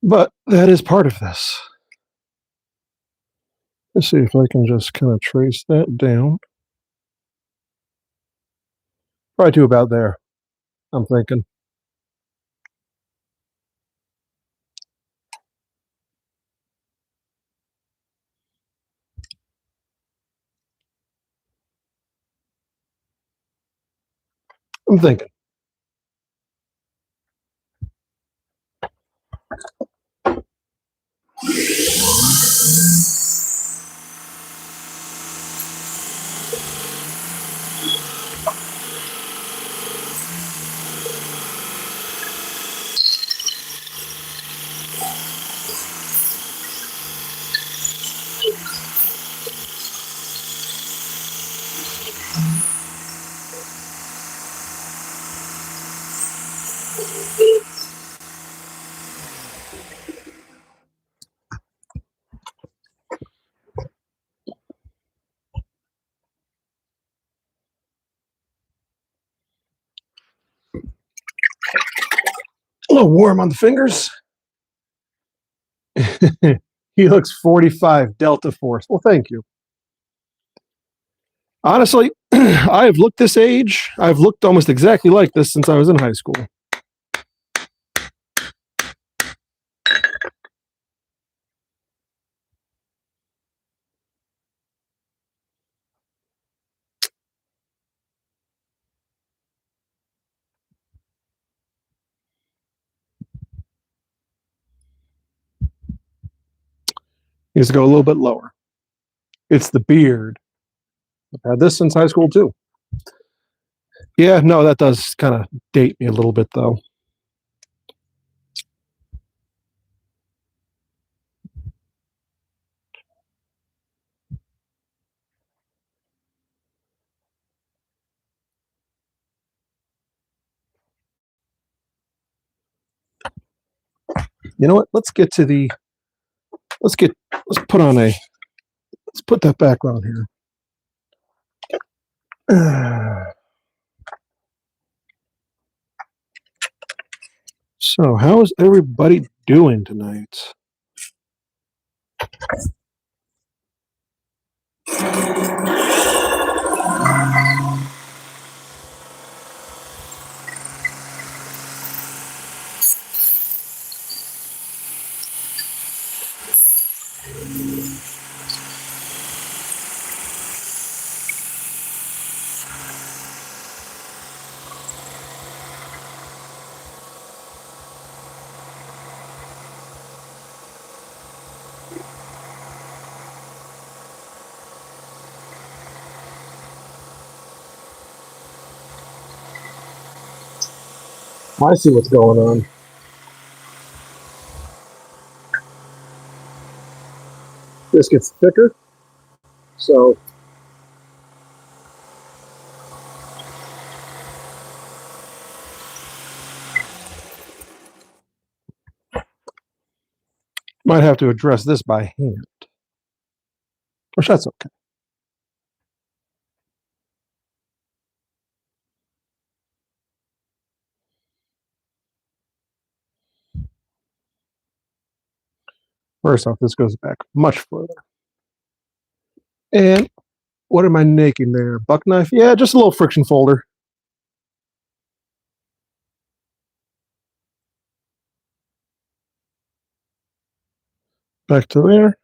But that is part of this. Let's see if I can just kind of trace that down. Probably to about there, I'm thinking. I'm thinking. A little warm on the fingers. He looks 45 Delta Force. Well, thank you. Honestly, I've looked this age. I've looked almost exactly like this since I was in high school. Needs to go a little bit lower. It's the beard. I've had this since high school too. Yeah, no, that does kind of date me a little bit though. You know what? Let's put on let's put that background here. So, how is everybody doing tonight? I see what's going on. This gets thicker, so might have to address this by hand. Which that's okay. First off, this goes back much further. And what am I making there? Buck knife? Yeah, just a little friction folder. Back to there.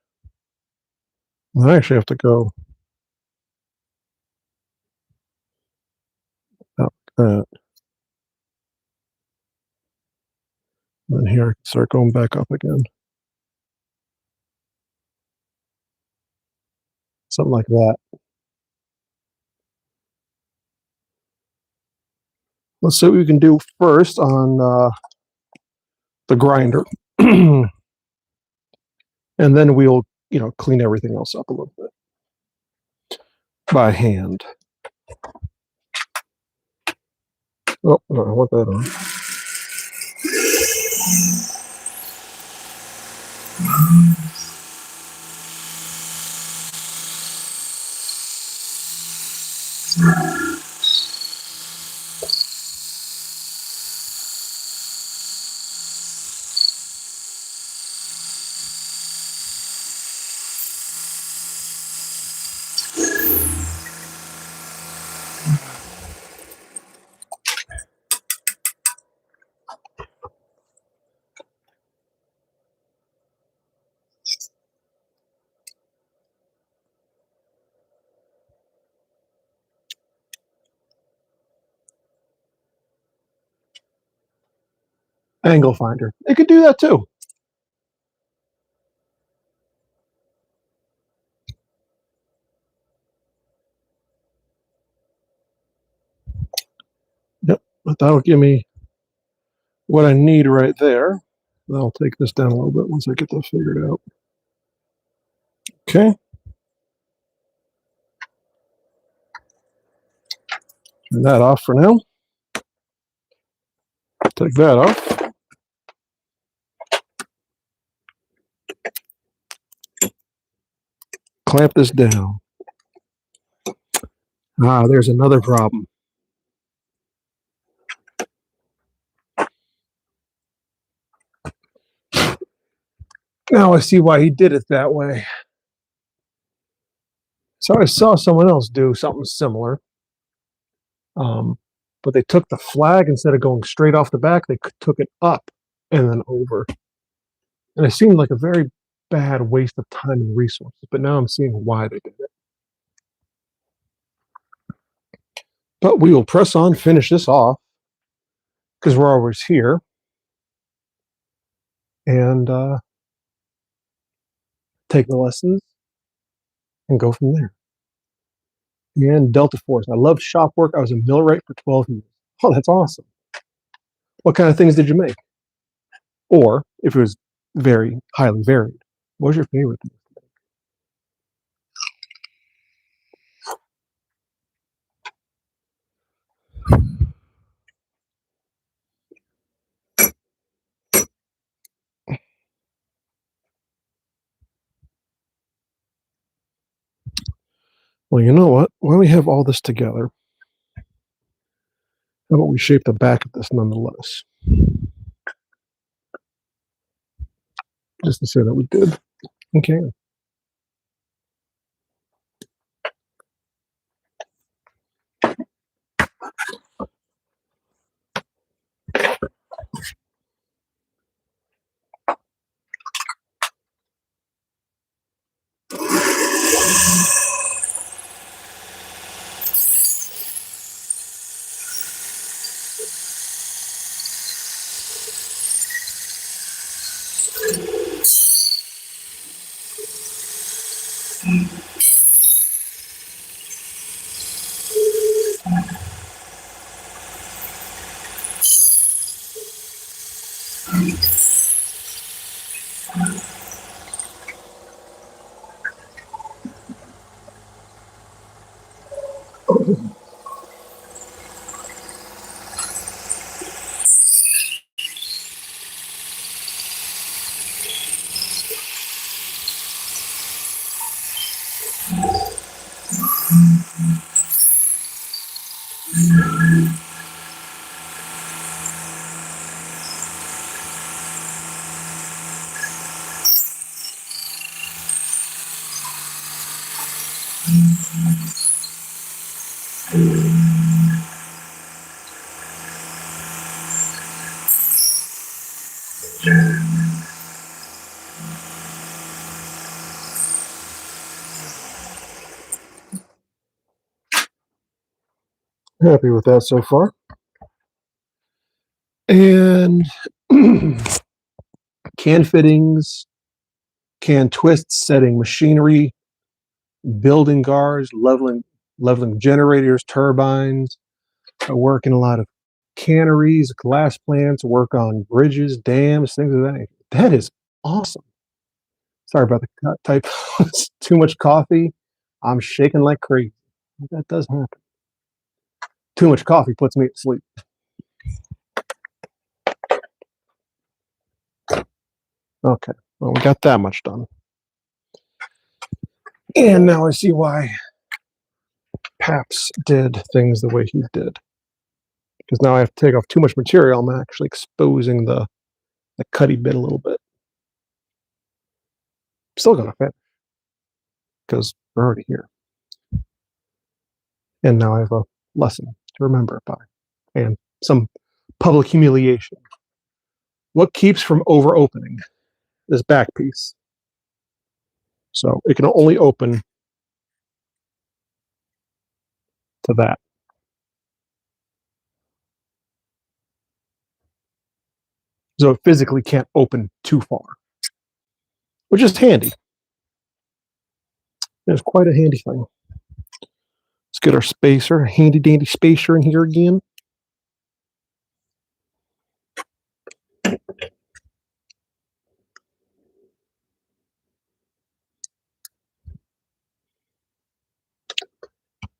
I actually have to go out that. And here I can start going back up again. Something like that. Let's see what we can do first on the grinder. And then we'll, clean everything else up a little bit by hand. Oh, no, I want that on. Angle finder. It could do that too. Yep, but that'll give me what I need right there. I'll take this down a little bit once I get that figured out. Okay. Turn that off for now. Take that off. Clamp this down. Ah, there's another problem. Now I see why he did it that way. So I saw someone else do something similar. But they took the flag, instead of going straight off the back, they took it up and then over. And it seemed like a very bad waste of time and resources, but now I'm seeing why they did it. But we will press on, finish this off, because we're always here. And take the lessons and go from there. And Delta Force. I loved shop work. I was a millwright for 12 years. Oh, that's awesome. What kind of things did you make? Or, if it was very highly varied, what was your favorite thing? Well, you know what? When we have all this together, how about we shape the back of this nonetheless? Just to say that we did. Okay. Happy with that so far. And can fittings, can twists, setting machinery, building guards, leveling generators, turbines. I work in a lot of canneries, glass plants, work on bridges, dams, things of that nature. That is awesome. Sorry about the cut type. Too much coffee. I'm shaking like crazy. That does happen. Too much coffee puts me to sleep. Okay, well, we got that much done. And now I see why Paps did things the way he did. Because now I have to take off too much material. I'm actually exposing the cutty bit a little bit. Still gonna fit because we're already here. And now I have a lesson to remember it by, and some public humiliation. What keeps from over opening this back piece? So it can only open to that. so it physically can't open too far, which is handy. It's quite a handy thing. Let's get our spacer, handy dandy spacer in here again.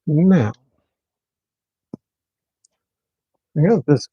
Now, I got this.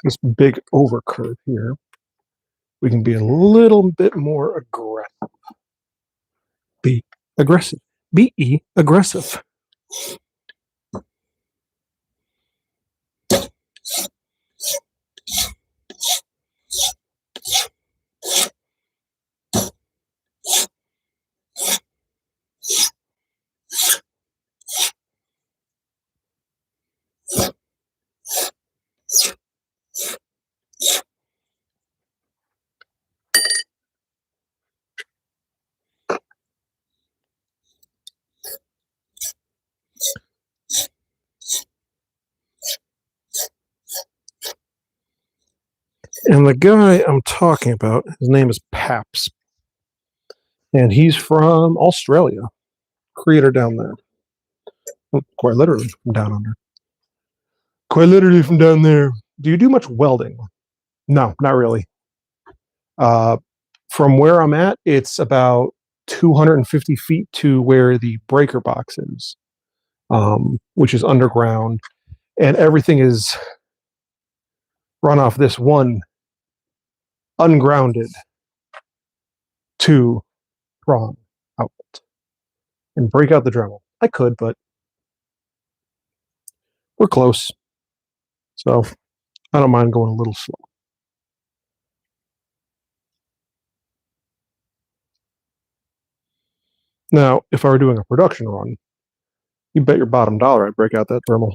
This big over curve here, we can be a little bit more aggressive. Be aggressive. Be aggressive. And the guy I'm talking about, his name is Paps. And he's from Australia. Creator down there. Quite literally from down under. Quite literally from down there. Do you do much welding? No, not really. From where I'm at, it's about 250 feet to where the breaker box is, which is underground. And everything is run off this one ungrounded 2-prong outlet and break out the Dremel. I could, but we're close. So I don't mind going a little slow. Now, if I were doing a production run, you bet your bottom dollar I'd break out that Dremel.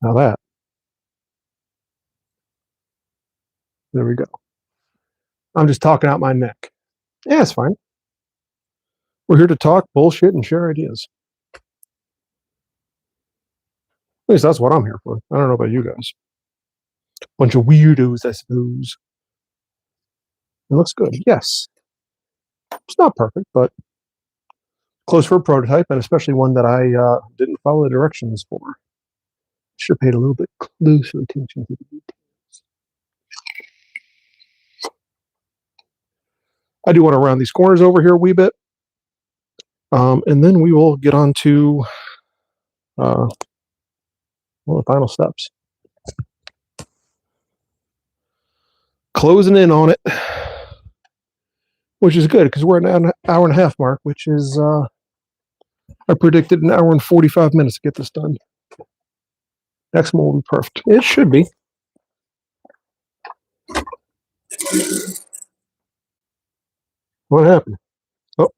Now that. There we go. I'm just talking out my neck. Yeah, it's fine. We're here to talk, bullshit, and share ideas. At least that's what I'm here for. I don't know about you guys. Bunch of weirdos, I suppose. It looks good. Yes. It's not perfect, but close for a prototype, and especially one that I didn't follow the directions for. Should have paid a little bit closer attention to the details. I do want to round these corners over here a wee bit. And then we will get on to the final steps. Closing in on it, which is good because we're at an hour and a half mark, which is, I predicted an hour and 45 minutes to get this done. Next one will be perfect. It should be. What happened? Oh,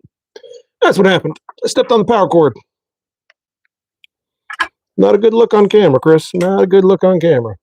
that's what happened. I stepped on the power cord. Not a good look on camera, Chris. Not a good look on camera.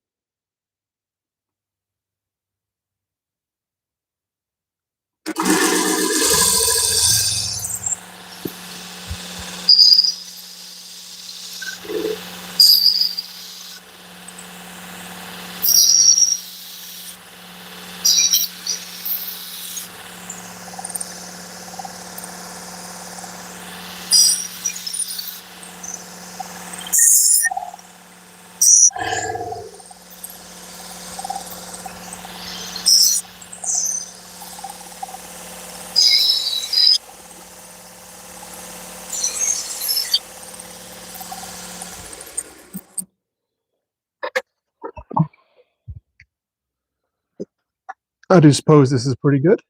I do suppose this is pretty good.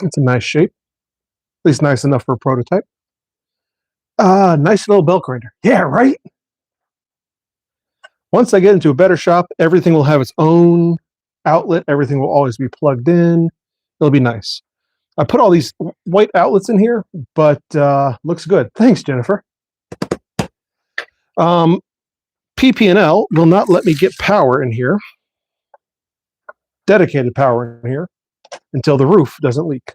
It's a nice shape, at least nice enough for a prototype. Nice little belt grinder. Yeah, right? Once I get into a better shop, everything will have its own outlet. Everything will always be plugged in. It'll be nice. I put all these white outlets in here, but looks good. Thanks, Jennifer. PP&L will not let me get power in here, dedicated power in here, until the roof doesn't leak.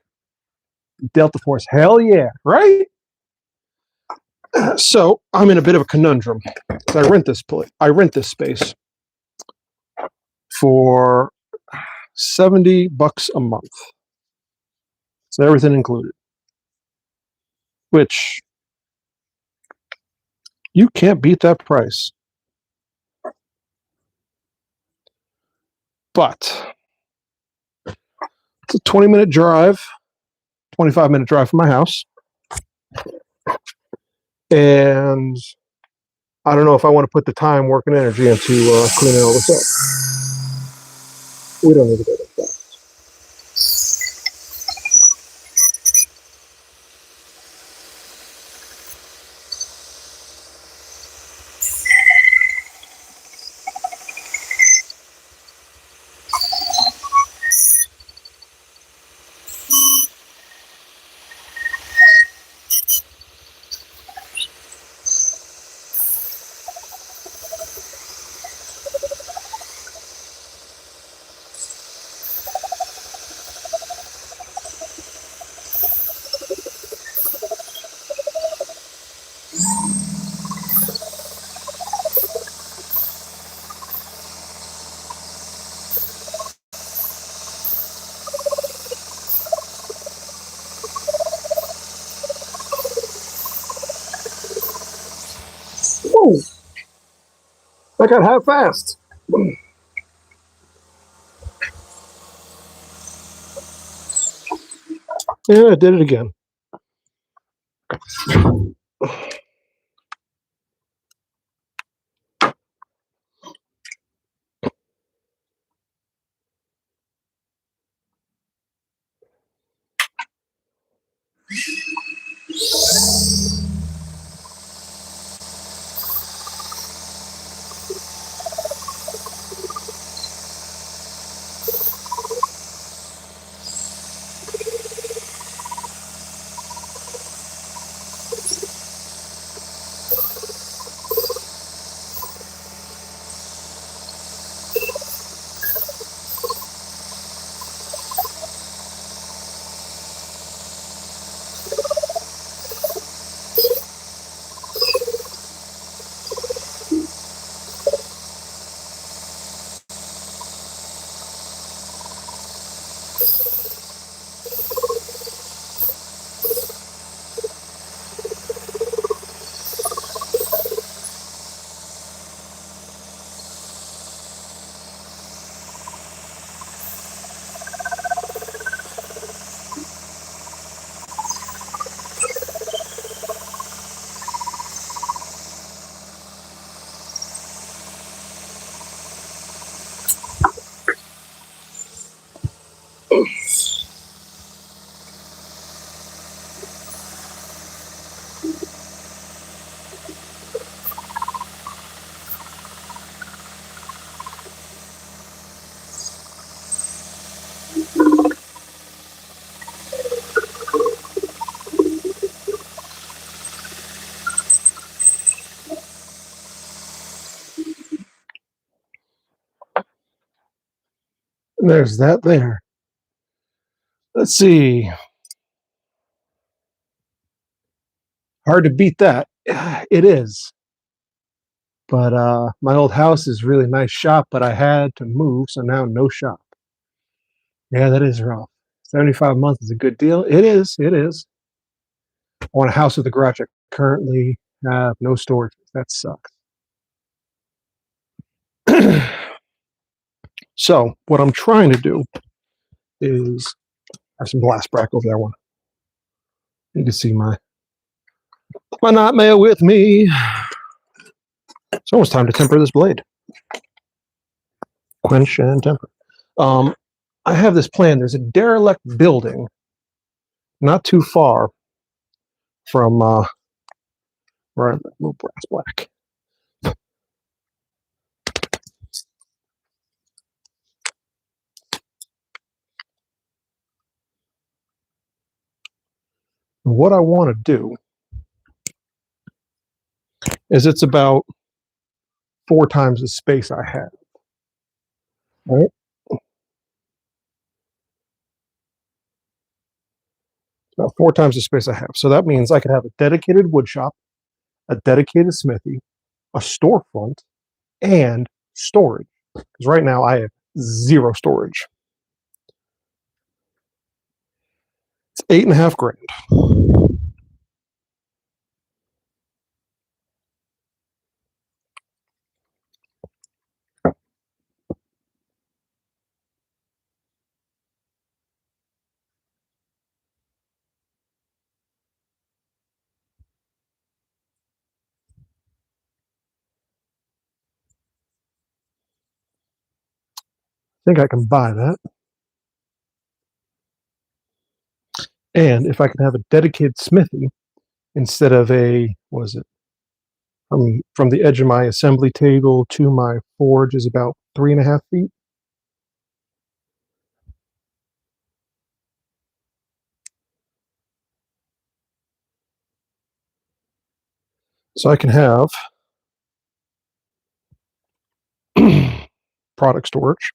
Delta Force, hell yeah, right? So I'm in a bit of a conundrum. I rent this space for $70 a month. So everything included, which you can't beat that price. But it's a 20-minute drive, 25-minute drive from my house. And I don't know if I want to put the time, work, and energy into cleaning all this up. We don't need to go that far. Whoa! I got half fast. Yeah, I did it again. There's that there. Let's see. Hard to beat that. It is. But my old house is really nice shop, but I had to move, so now no shop. Yeah, that is rough. 75 a month is a good deal. It is. It is. I want a house with a garage. I currently have no storage. That sucks. So what I'm trying to do is have some glass brack over there. One. You can see my nightmare with me. It's almost time to temper this blade. Quench and temper. I have this plan. There's a derelict building not too far from where I'm little brass black. What I want to do is it's about 4 times the space I have. Right? It's about 4 times the space I have. So that means I could have a dedicated wood shop, a dedicated smithy, a storefront, and storage. Because right now I have 0 storage. It's 8.5 grand. I think I can buy that. And if I could have a dedicated smithy instead of a, what is it? From the edge of my assembly table to my forge is about 3.5 feet. So I can have product storage.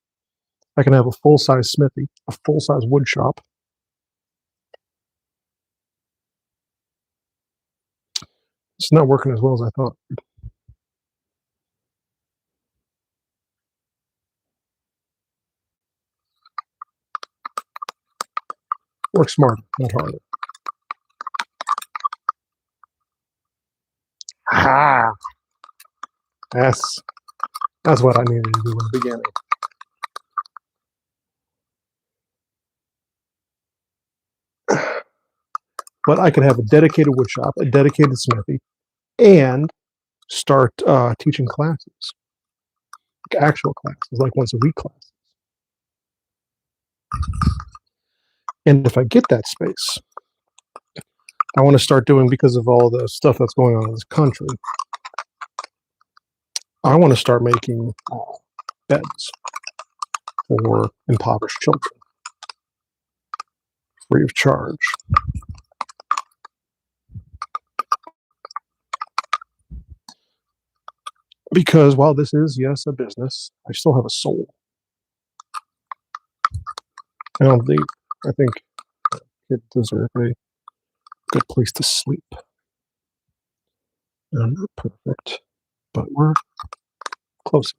I can have a full-size smithy, a full-size wood shop. It's not working as well as I thought. Work smarter, not harder. Ah, that's what I needed to do in the beginning. But I could have a dedicated wood shop, a dedicated smithy, and start teaching classes, like actual classes, like once a week classes. And if I get that space, I want to start doing, because of all the stuff that's going on in this country, I want to start making beds for impoverished children free of charge. Because while this is, yes, a business, I still have a soul. I think kids deserve a good place to sleep. I'm not perfect, but we're close.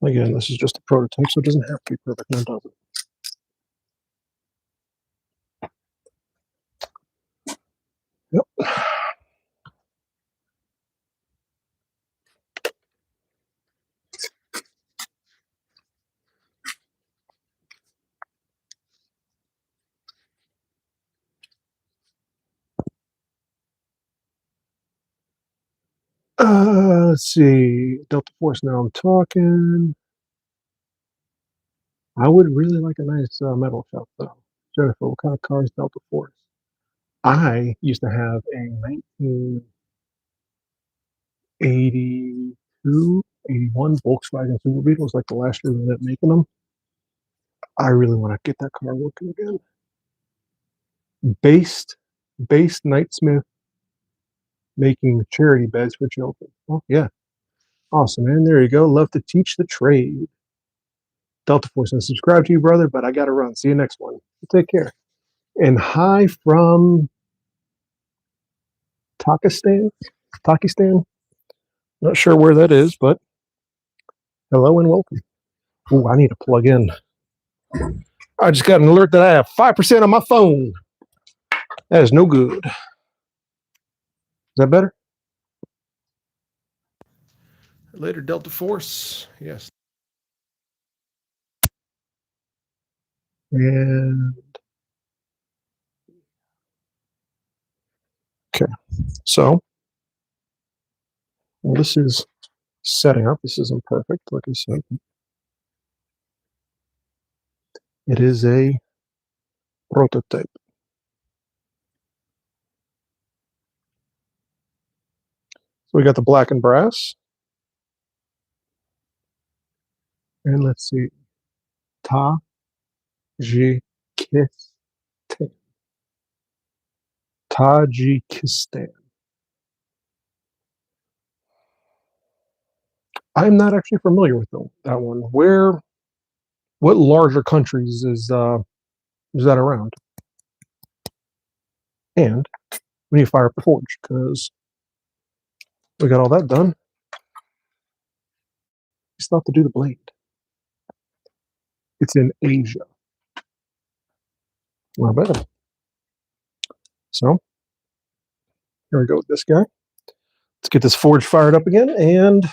Again, this is just a prototype, so it doesn't have to be perfect. No, it doesn't. Yep. Let's see. Delta Force, now I'm talking. I would really like a nice metal shop, though. Jennifer, what kind of car is Delta Force? I used to have a 1982, 81 Volkswagen Super Beetle. It was like the last year they ended up making them. I really want to get that car working again. Based Knightsmith, making charity beds for children. Oh, yeah. Awesome, man. There you go. Love to teach the trade. Delta Force, and subscribe to you, brother, but I got to run. See you next one. Take care. And hi from Takistan. Not sure where that is, but hello and welcome. Ooh, I need to plug in. I just got an alert that I have 5% on my phone. That is no good. Is that better? Later, Delta Force. Yes. And okay, so Well, this is setting up. This isn't perfect, like I said. It is a prototype. So we got the black and brass. And let's see. Tajikistan. Tajikistan. I'm not actually familiar with that one. What larger countries is that around? And we need to fire up the forge because we got all that done. We still have to do the blade. It's in Asia. Well, better. So here we go with this guy. Let's get this forge fired up again and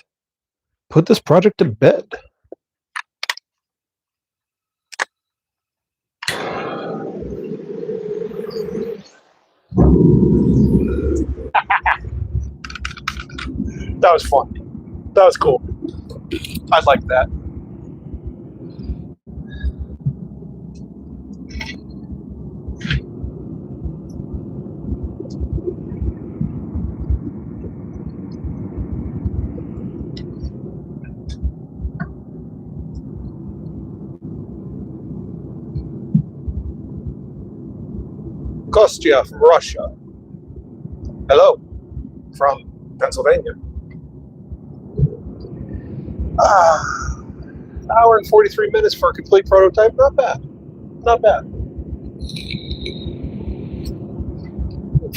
put this project to bed. That was fun. That was cool. I like that. Kostya from Russia. Hello, from Pennsylvania. Hour and 43 minutes for a complete prototype. Not bad. Not bad.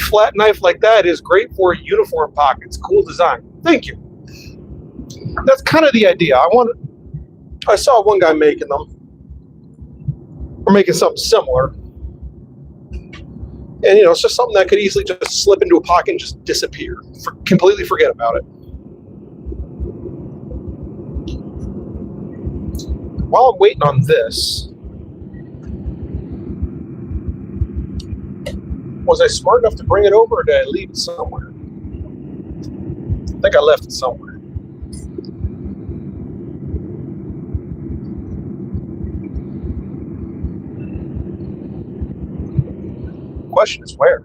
Flat knife like that is great for uniform pockets. Cool design. Thank you. That's kind of the idea. I saw one guy making them, or making something similar. And, it's just something that could easily just slip into a pocket and just disappear. Completely forget about it. While I'm waiting on this, was I smart enough to bring it over, or did I leave it somewhere? I think I left it somewhere. The question is where?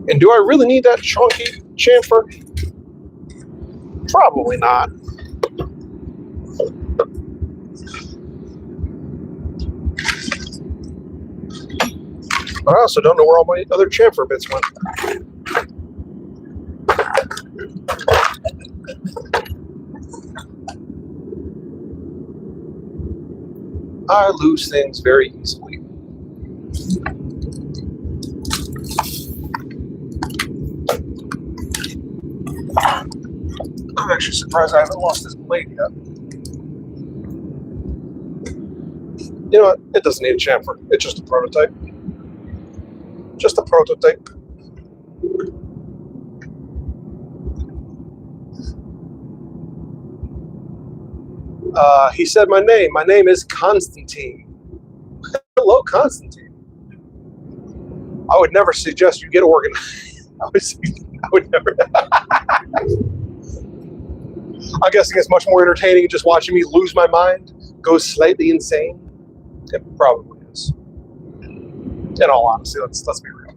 And do I really need that chunky chamfer? Probably not. But I also don't know where all my other chamfer bits went. I lose things very easily. I'm actually surprised I haven't lost this blade yet. You know what? It doesn't need a chamfer. It's just a prototype. Just a prototype. He said my name. My name is Constantine. Hello, Constantine. I would never suggest you get organized. I would never. I'm guessing it's much more entertaining just watching me lose my mind, go slightly insane. It probably is. In all honesty, let's be real.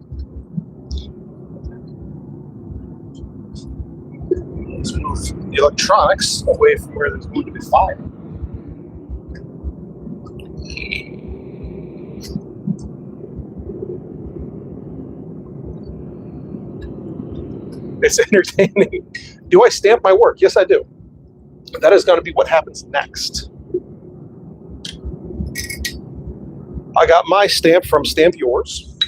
Let's move the electronics away from where there's going to be fire. It's entertaining. Do I stamp my work? Yes, I do. That is going to be what happens next. I got my stamp from Stamp Yours.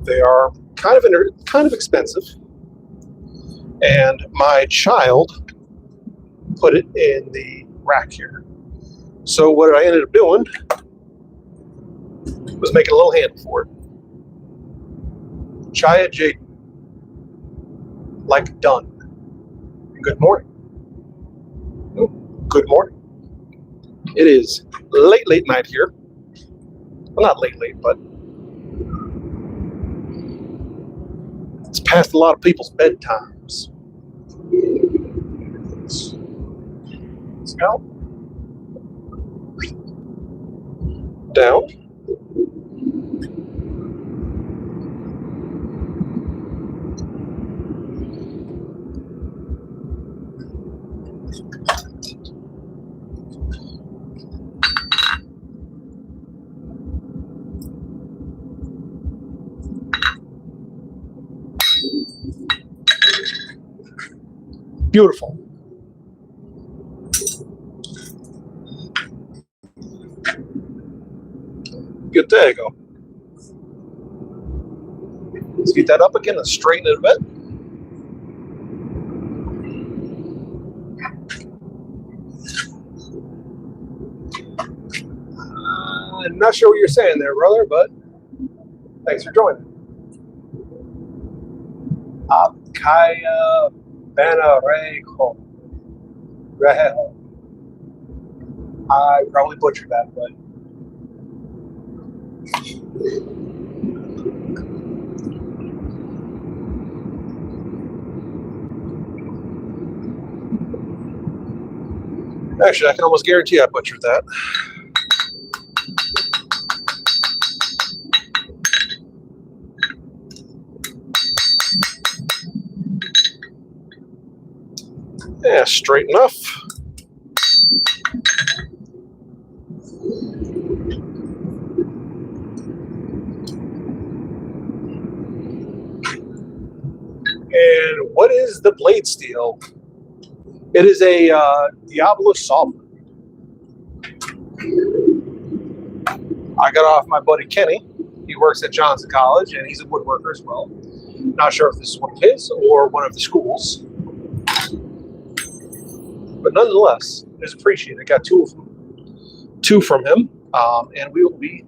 They are kind of expensive, and my child put it in the rack here. So what I ended up doing was making a little handle for it. Chaya Jaden. Like done. Good morning. Good morning. It is late night here. Well, not late, but it's past a lot of people's bedtimes. Scalp. Down. Beautiful. Good, there you go. Let's get that up again and straighten it a bit. I'm not sure what you're saying there, brother, but thanks for joining. Kaya Banarejo. Rejo. I probably butchered that, but actually, I can almost guarantee I butchered that. Yeah, straight enough. And what is the blade steel? It is a Diablo saw. I got off my buddy Kenny. He works at Johnson College, and he's a woodworker as well. Not sure if this is one of his or one of the schools, but nonetheless, it's appreciated. I got two from him, and we will be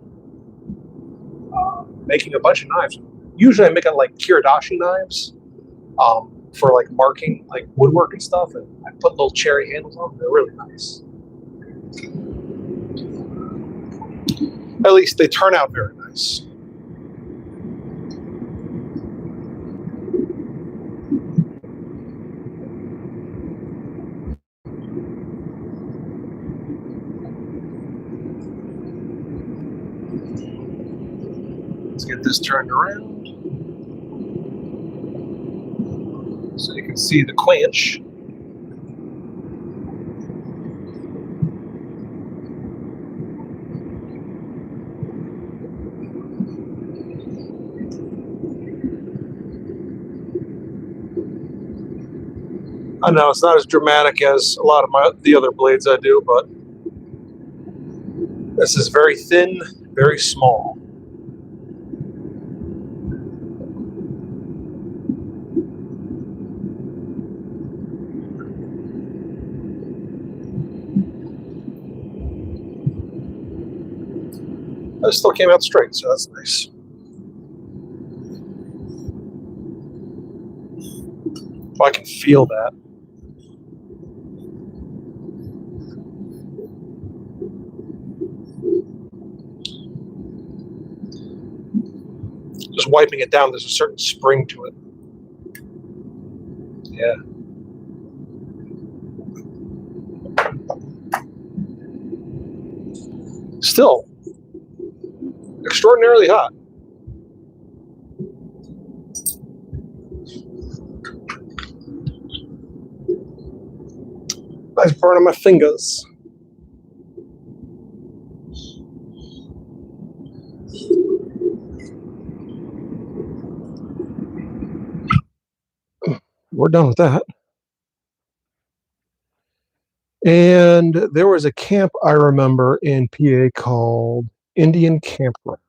making a bunch of knives. Usually, I make like kiridashi knives for like marking, like woodwork and stuff, and I put little cherry handles on them. They're really nice. At least they turn out very nice. Let's get this turned around so you can see the quench. I know it's not as dramatic as a lot of the other blades I do, but this is very thin, very small. It still came out straight, so that's nice. If I can feel that. Just wiping it down, there's a certain spring to it. Yeah. Still extraordinarily hot. Nice burn on my fingers. We're done with that. And there was a camp I remember in PA called Indian Campground.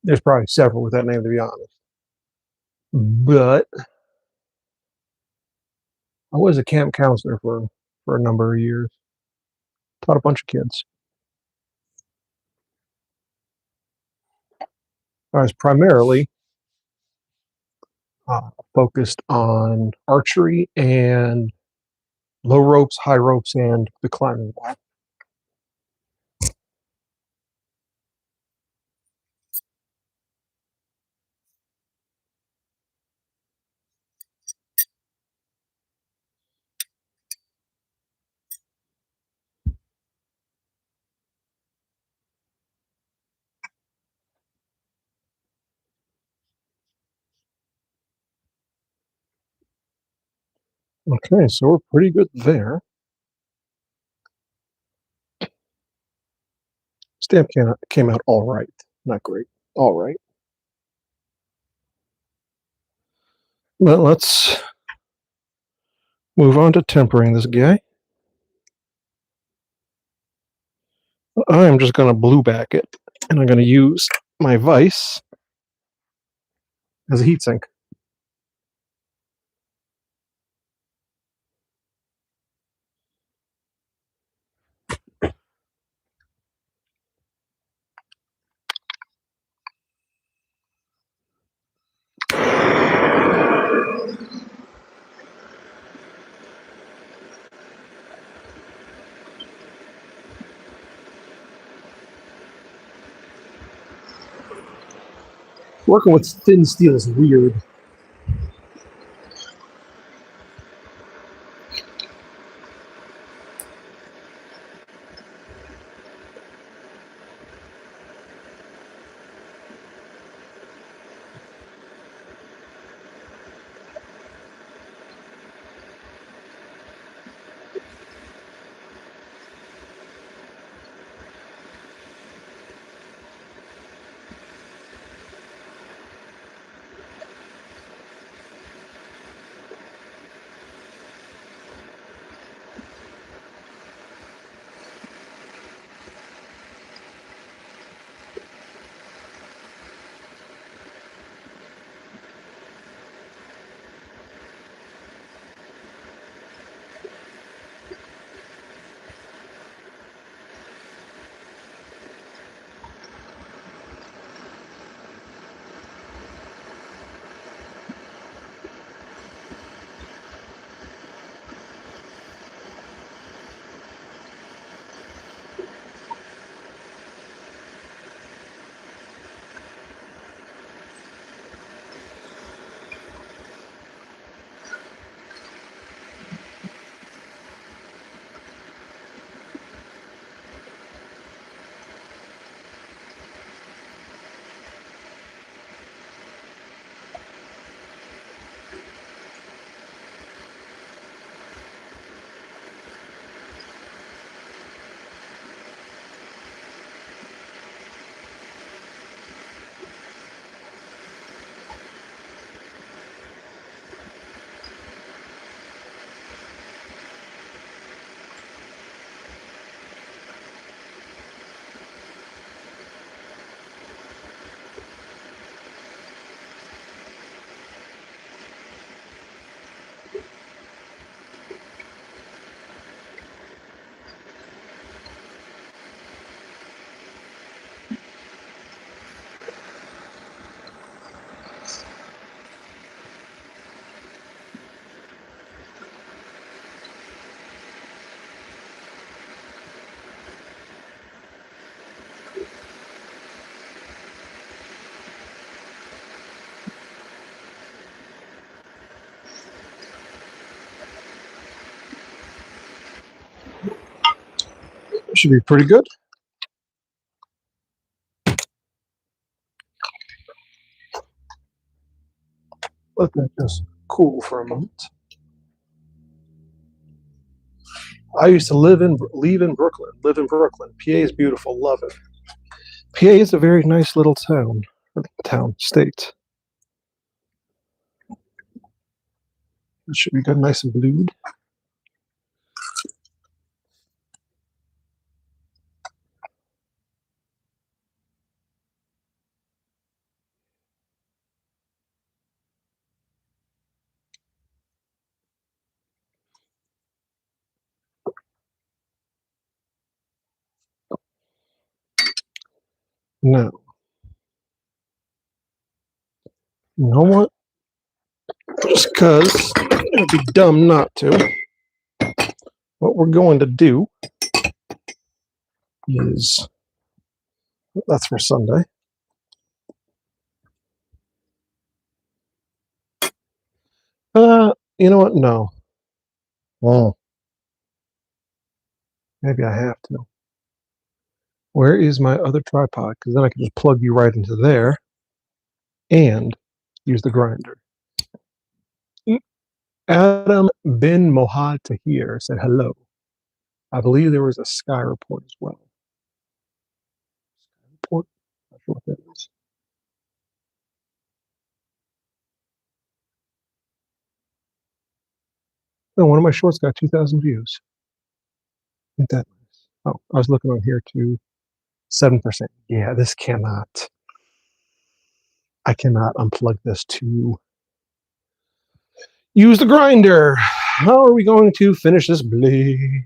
There's probably several with that name, to be honest. But I was a camp counselor for a number of years. Taught a bunch of kids. I was primarily focused on archery and low ropes, high ropes, and the climbing wall. Okay, so we're pretty good there. Stamp came out all right. Not great. All right. But let's move on to tempering this guy. I'm just going to blue back it, and I'm going to use my vise as a heatsink. Working with thin steel is weird. Should be pretty good. Let that just cool for a moment. I used to live in Brooklyn. PA is beautiful. Love it. PA is a very nice little state. It should be good, nice and blued. Now, you know what? Just because it'd be dumb not to. what we're going to do is, that's for Sunday. You know what? No. Oh, maybe I have to. Where is my other tripod? Because then I can just plug you right into there and use the grinder. Adam bin Mohad Tahir said hello. I believe there was a Sky report as well. Sky report? Not sure what that is. No, one of my shorts got 2,000 views. Ain't that nice? Oh, I was looking on here too. 7%. Yeah, this cannot. I cannot unplug this to use the grinder. How are we going to finish this blade?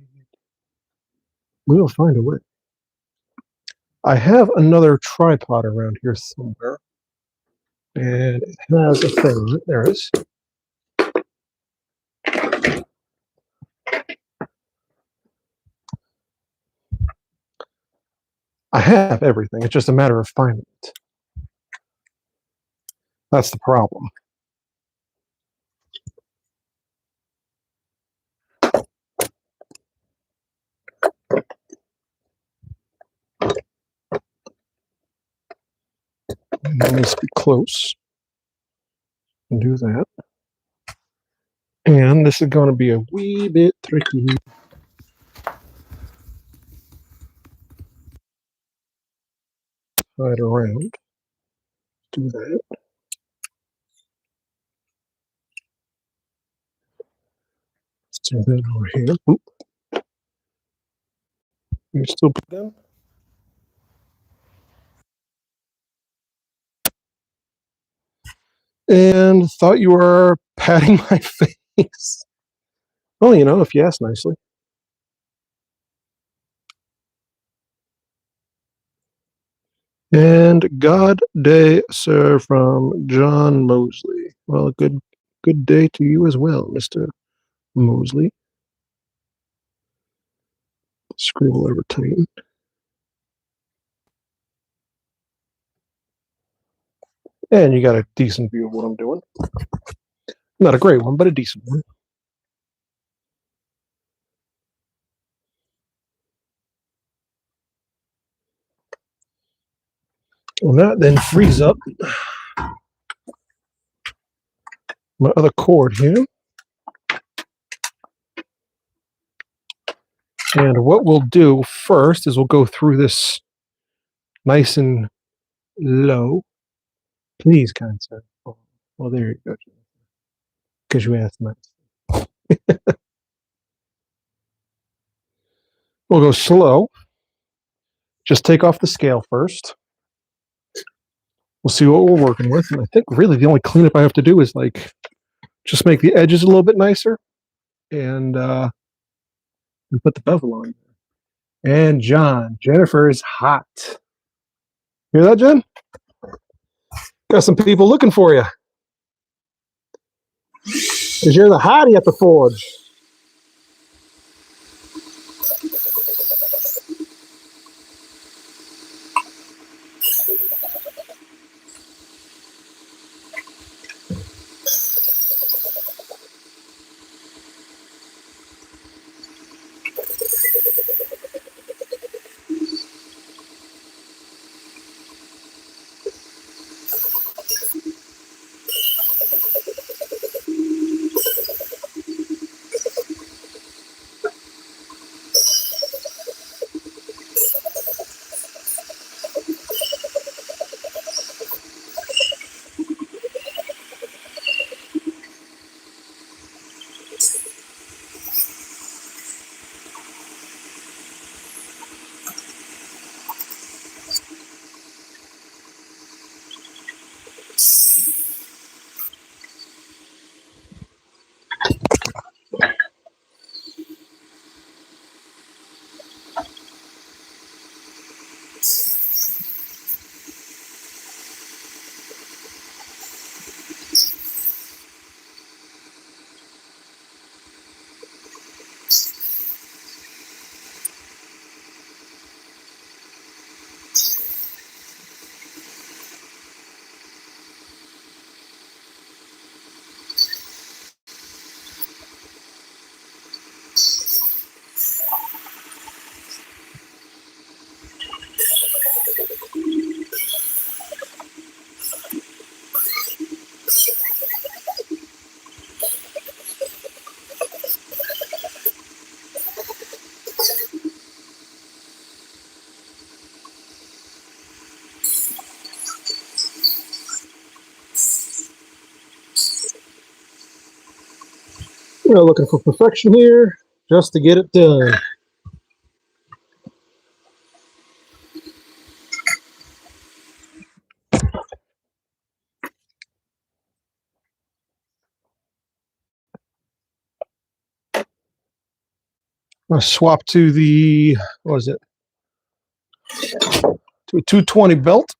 We'll find a way. I have another tripod around here somewhere. And it has a thing. There it is. I have everything. It's just a matter of finding it. That's the problem. Let me be close and do that. And this is going to be a wee bit tricky. Slide around. Do that. So then over here. Oop. You still put them? And thought you were patting my face. Well, you know, if you ask nicely. And God day, sir, from John Mosley. Well, good day to you as well, Mr. Mosley. Scribble over tight. And you got a decent view of what I'm doing. Not a great one, but a decent one. Well, that then frees up my other cord here. And what we'll do first is we'll go through this nice and low. Please, kind sir. Oh, well, there you go. Because you asked nice. We'll go slow. Just take off the scale first. We'll see what we're working with. And I think really the only cleanup I have to do is like just make the edges a little bit nicer and put the bevel on. And John, Jennifer is hot. Hear that, Jen? Got some people looking for you. Because you're the hottie at the forge. We're looking for perfection here, just to get it done. I'm going to swap to the, what is it? To a 220 belt.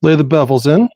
Lay the bevels in.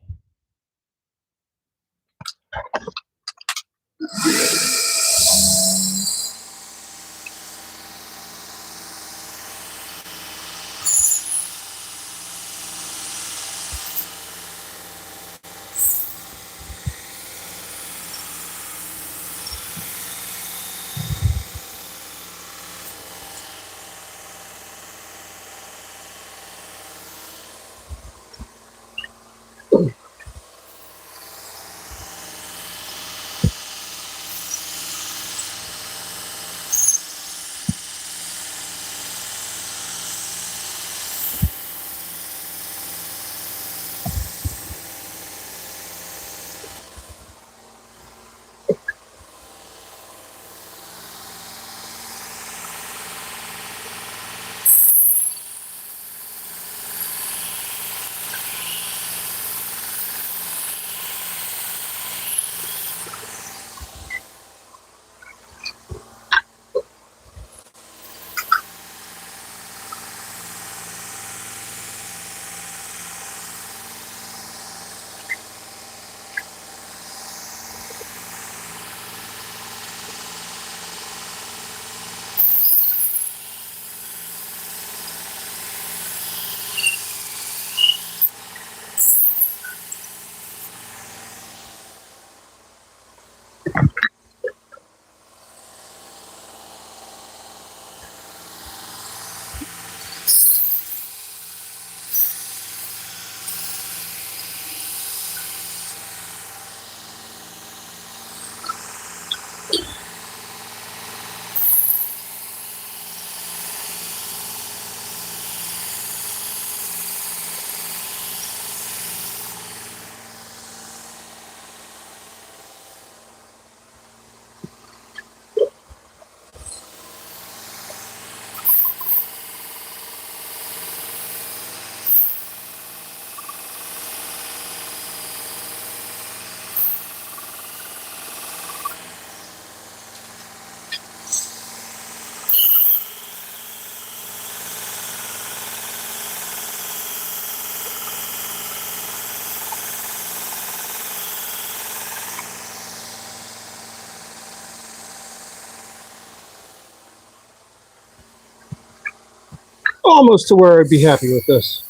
Almost to where I'd be happy with this.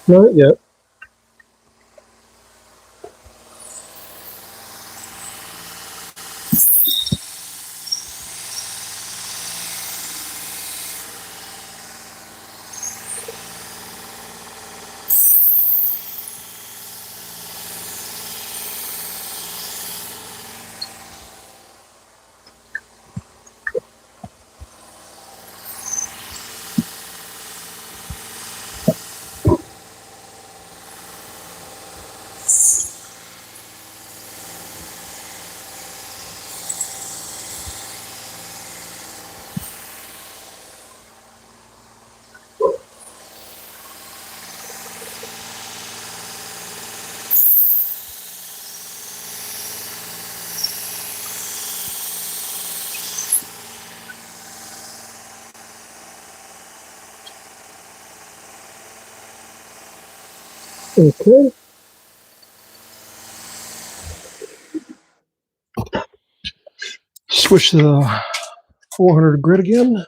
Not yet. Okay. Switch to the 400 grit again.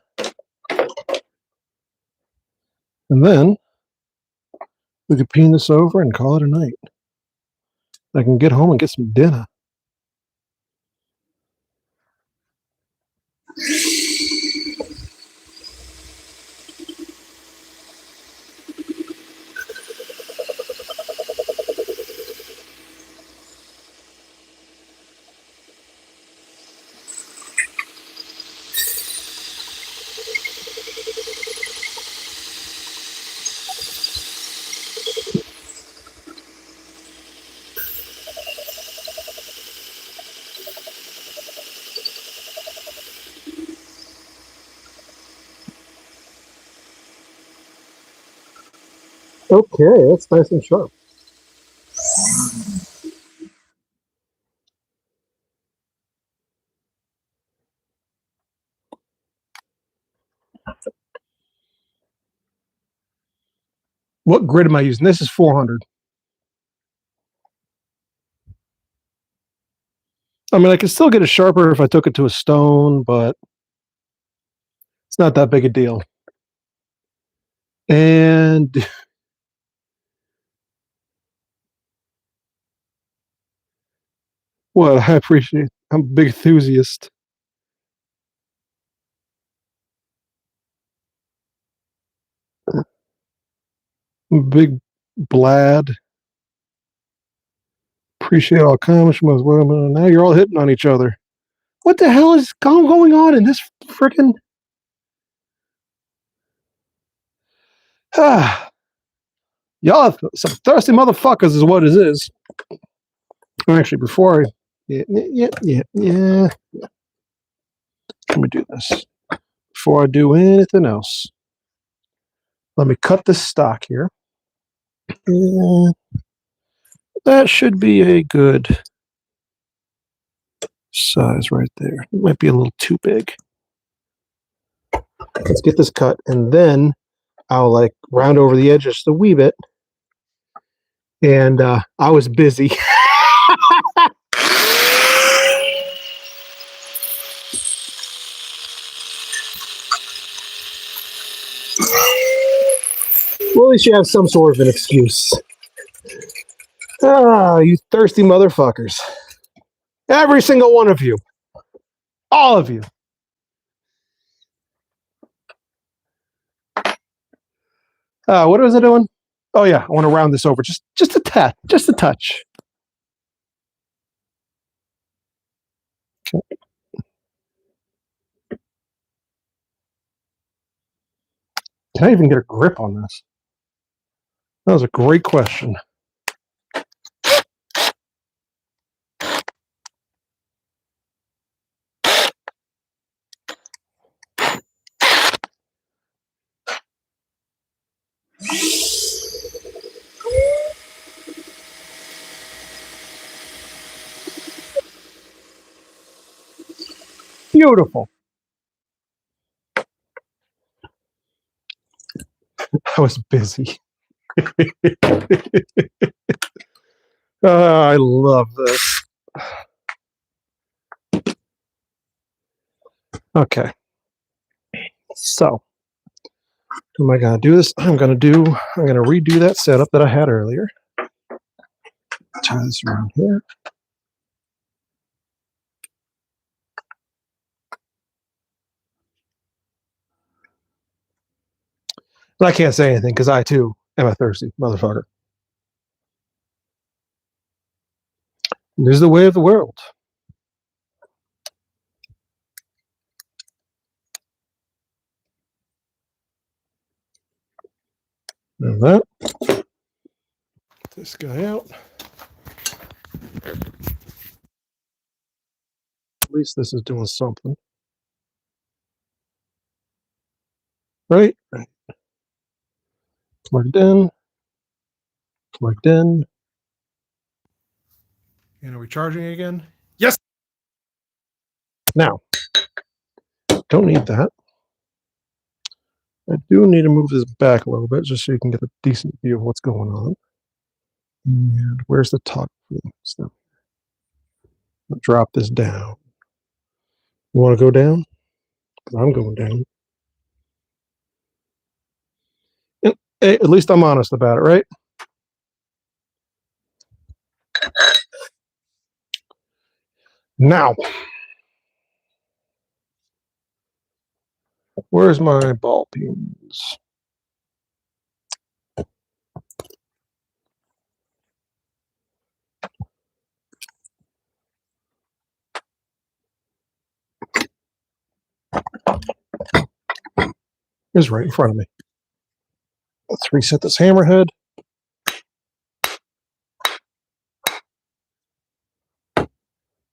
And then we could peen this over and call it a night. I can get home and get some dinner. Okay, that's nice and sharp. What grit am I using? This is 400. I mean, I could still get it sharper if I took it to a stone, but it's not that big a deal. And well, I appreciate it. I'm a big enthusiast. Big Blad. Appreciate all comments. Now you're all hitting on each other. What the hell is going on in this freaking? Y'all, some thirsty motherfuckers is what it is. Actually, before I, yeah. Let me do this before I do anything else. Let me cut this stock here. That should be a good size right there. It might be a little too big. Let's get this cut, and then I'll like round over the edge just a wee bit. And I was busy. Well, at least you have some sort of an excuse. You thirsty motherfuckers. Every single one of you. All of you. What was I doing? Oh yeah, I want to round this over just a tad, just a touch. Okay. Can I even get a grip on this? That was a great question. Beautiful. I was busy. I love this. Okay. So, am I going to do this? I'm going to redo that setup that I had earlier. Tie this around here. And I can't say anything because I too am a thirsty motherfucker. This is the way of the world. Now that. Get this guy out. At least this is doing something. Right? Plugged in. Plugged in. And are we charging again? Yes! Now, don't need that. I do need to move this back a little bit just so you can get a decent view of what's going on. And where's the top? So, I'll drop this down. You want to go down? Because I'm going down. And, hey, at least I'm honest about it, right? Now, where's my ball pins? It's right in front of me. Let's reset this hammerhead.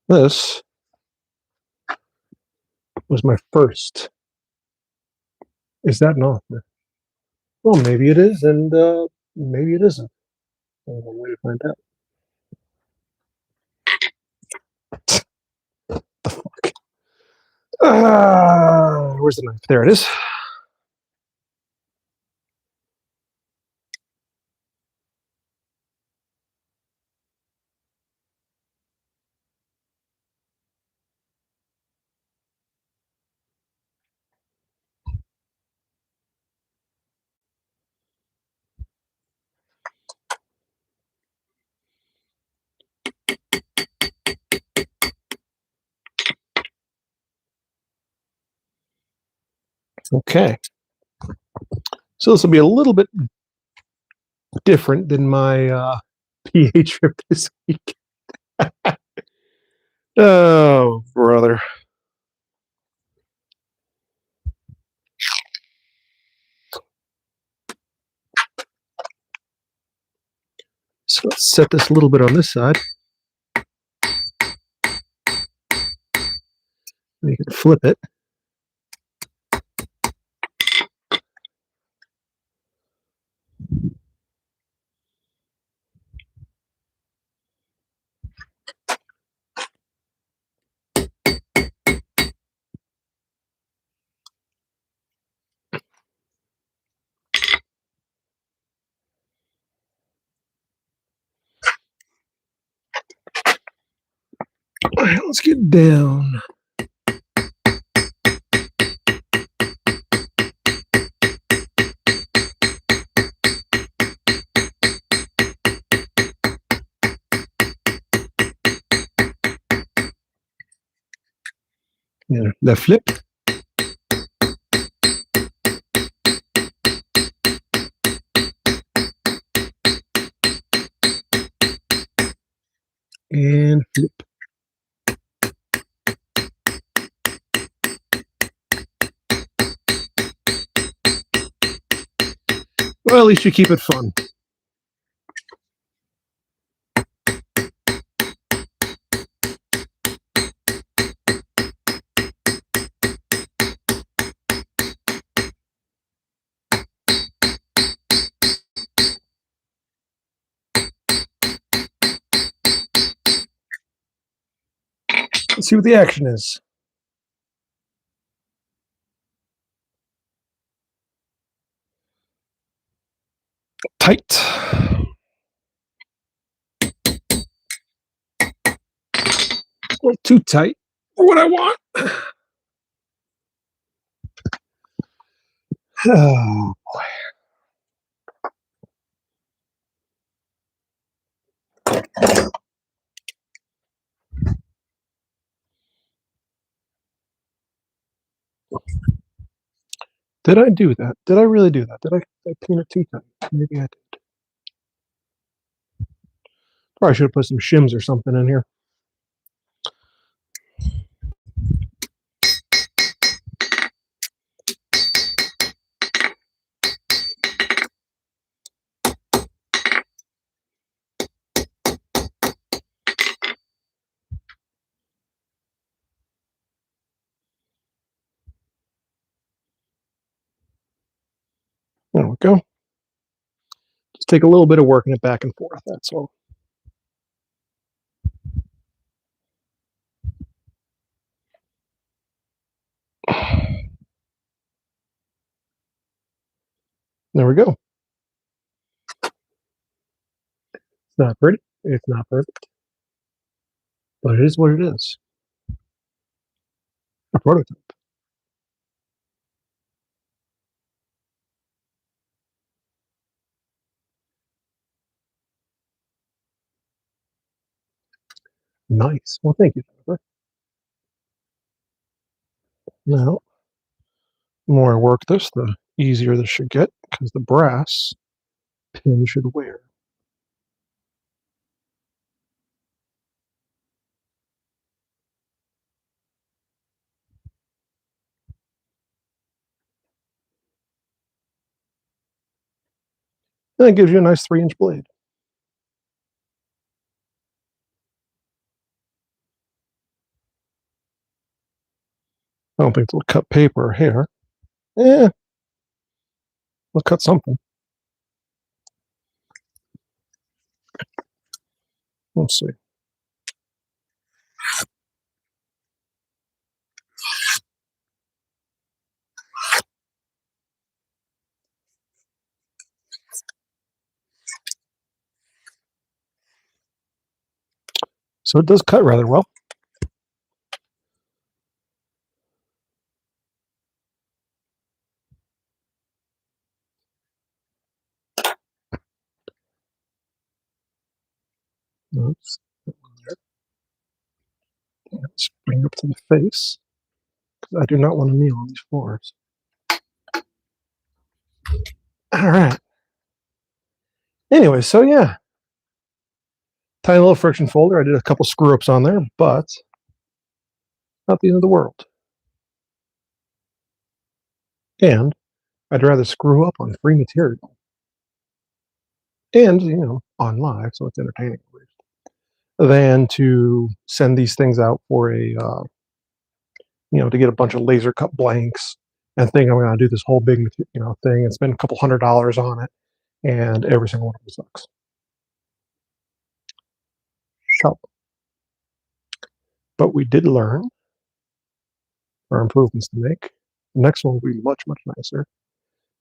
This was my first. Is that not? Well, maybe it is, and maybe it isn't. There's one way to find out. The fuck? Where's the knife? There it is. Okay. So this will be a little bit different than my PA trip this week. Oh, brother. So let's set this a little bit on this side. You can flip it. All right, let's get down. Yeah, the flip. And flip. Well, at least you keep it fun. Let's see what the action is. Tight. A little too tight for what I want. Oh, boy. Did I do that? Did I really do that? Did I pin it too tight? Maybe I did. Probably should have put some shims or something in here. There we go. Just take a little bit of working it back and forth, that's all. There we go. It's not pretty. It's not perfect. But it is what it is. A prototype. Nice. Well, thank you, Jennifer. Now, the more I work this, the easier this should get, because the brass pin should wear. And it gives you a nice 3-inch blade. I don't think it'll cut paper or hair. Eh, we'll cut something. Let's see. So it does cut rather well. Oops. Let's bring it up to the face, because I do not want to kneel on these floors. All right. Anyway, so yeah, tiny little friction folder. I did a couple screw ups on there, but not the end of the world. And I'd rather screw up on free material and, on live, so it's entertaining at least, than to send these things out for to get a bunch of laser cut blanks and think I'm going to do this whole big, thing and spend a couple $100 on it, and every single one of them sucks. So, but we did learn our improvements to make. The next one will be much, much nicer.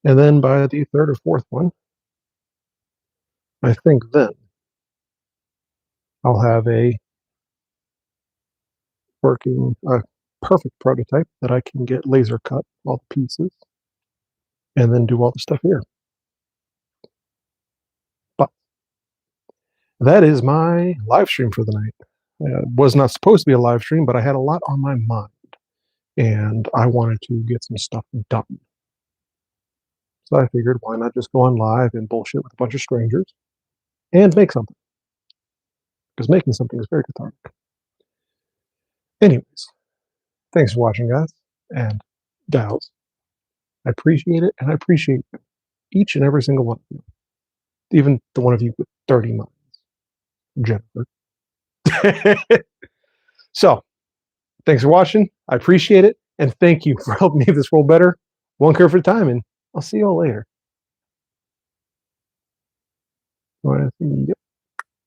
And then by the third or fourth one, I think then I'll have a working, perfect prototype that I can get laser cut all the pieces and then do all the stuff here. But that is my live stream for the night. It was not supposed to be a live stream, but I had a lot on my mind and I wanted to get some stuff done. So I figured, why not just go on live and bullshit with a bunch of strangers and make something? Because making something is very cathartic. Anyways, thanks for watching, guys and gals. I appreciate it, and I appreciate each and every single one of you. Even the one of you with 30 minds, Jennifer. So, thanks for watching. I appreciate it, and thank you for helping make this world better. One kerf at a time, and I'll see you all later. Yep.